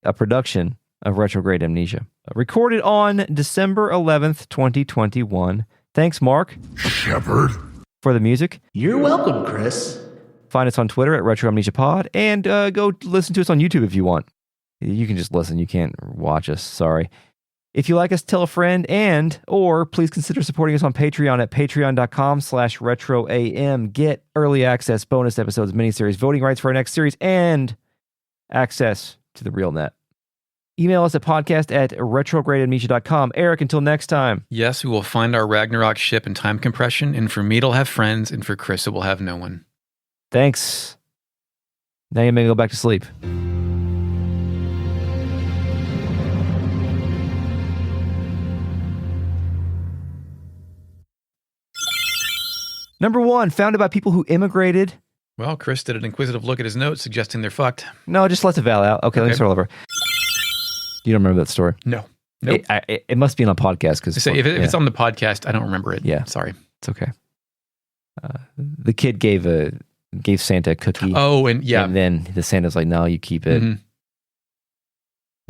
Speaker 8: a production of Retrograde Amnesia. Recorded on December 11th, 2021. Thanks, Mark
Speaker 13: Shepard,
Speaker 8: for the music.
Speaker 13: You're welcome, Chris.
Speaker 8: Find us on Twitter at Retro Amnesia Pod, and go listen to us on YouTube if you want. You can just listen. You can't watch us. Sorry. If you like us, tell a friend, or please consider supporting us on Patreon at patreon.com/retroam. Get early access, bonus episodes, miniseries, voting rights for our next series, and access to the RealNet. Email us at podcast@retrogradeamnesia.com. Eric, until next time.
Speaker 9: Yes, we will find our Ragnarok ship in time compression, and for me, it'll have friends, and for Chris, it will have no one.
Speaker 8: Thanks. Now you may go back to sleep. Number 1, founded by people who immigrated.
Speaker 9: Well, Chris did an inquisitive look at his notes, suggesting they're fucked.
Speaker 8: No, just let the vowel out. Okay, let me start over. You don't remember that story?
Speaker 9: No. Nope.
Speaker 8: It must be on a podcast. Because
Speaker 9: if it's on the podcast, I don't remember it.
Speaker 8: Yeah.
Speaker 9: Sorry.
Speaker 8: It's okay. The kid gave Santa a cookie.
Speaker 9: Oh, and
Speaker 8: then the Santa's like, no, you keep it.
Speaker 9: Mm-hmm.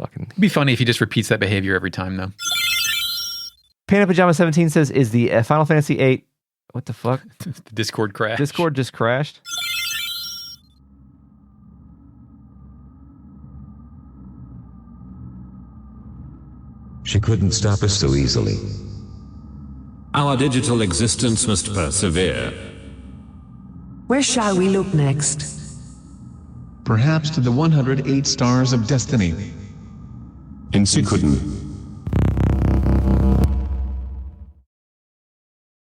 Speaker 8: Fucking.
Speaker 9: It'd be funny if he just repeats that behavior every time, though.
Speaker 8: Panda Pajama 17 says, is the Final Fantasy VIII... What the fuck?
Speaker 9: The Discord crashed.
Speaker 8: Discord just crashed.
Speaker 5: She couldn't stop us so easily.
Speaker 3: Our digital existence must persevere.
Speaker 14: Where shall we look next?
Speaker 1: Perhaps to the 108 stars of destiny.
Speaker 6: In Sukuden.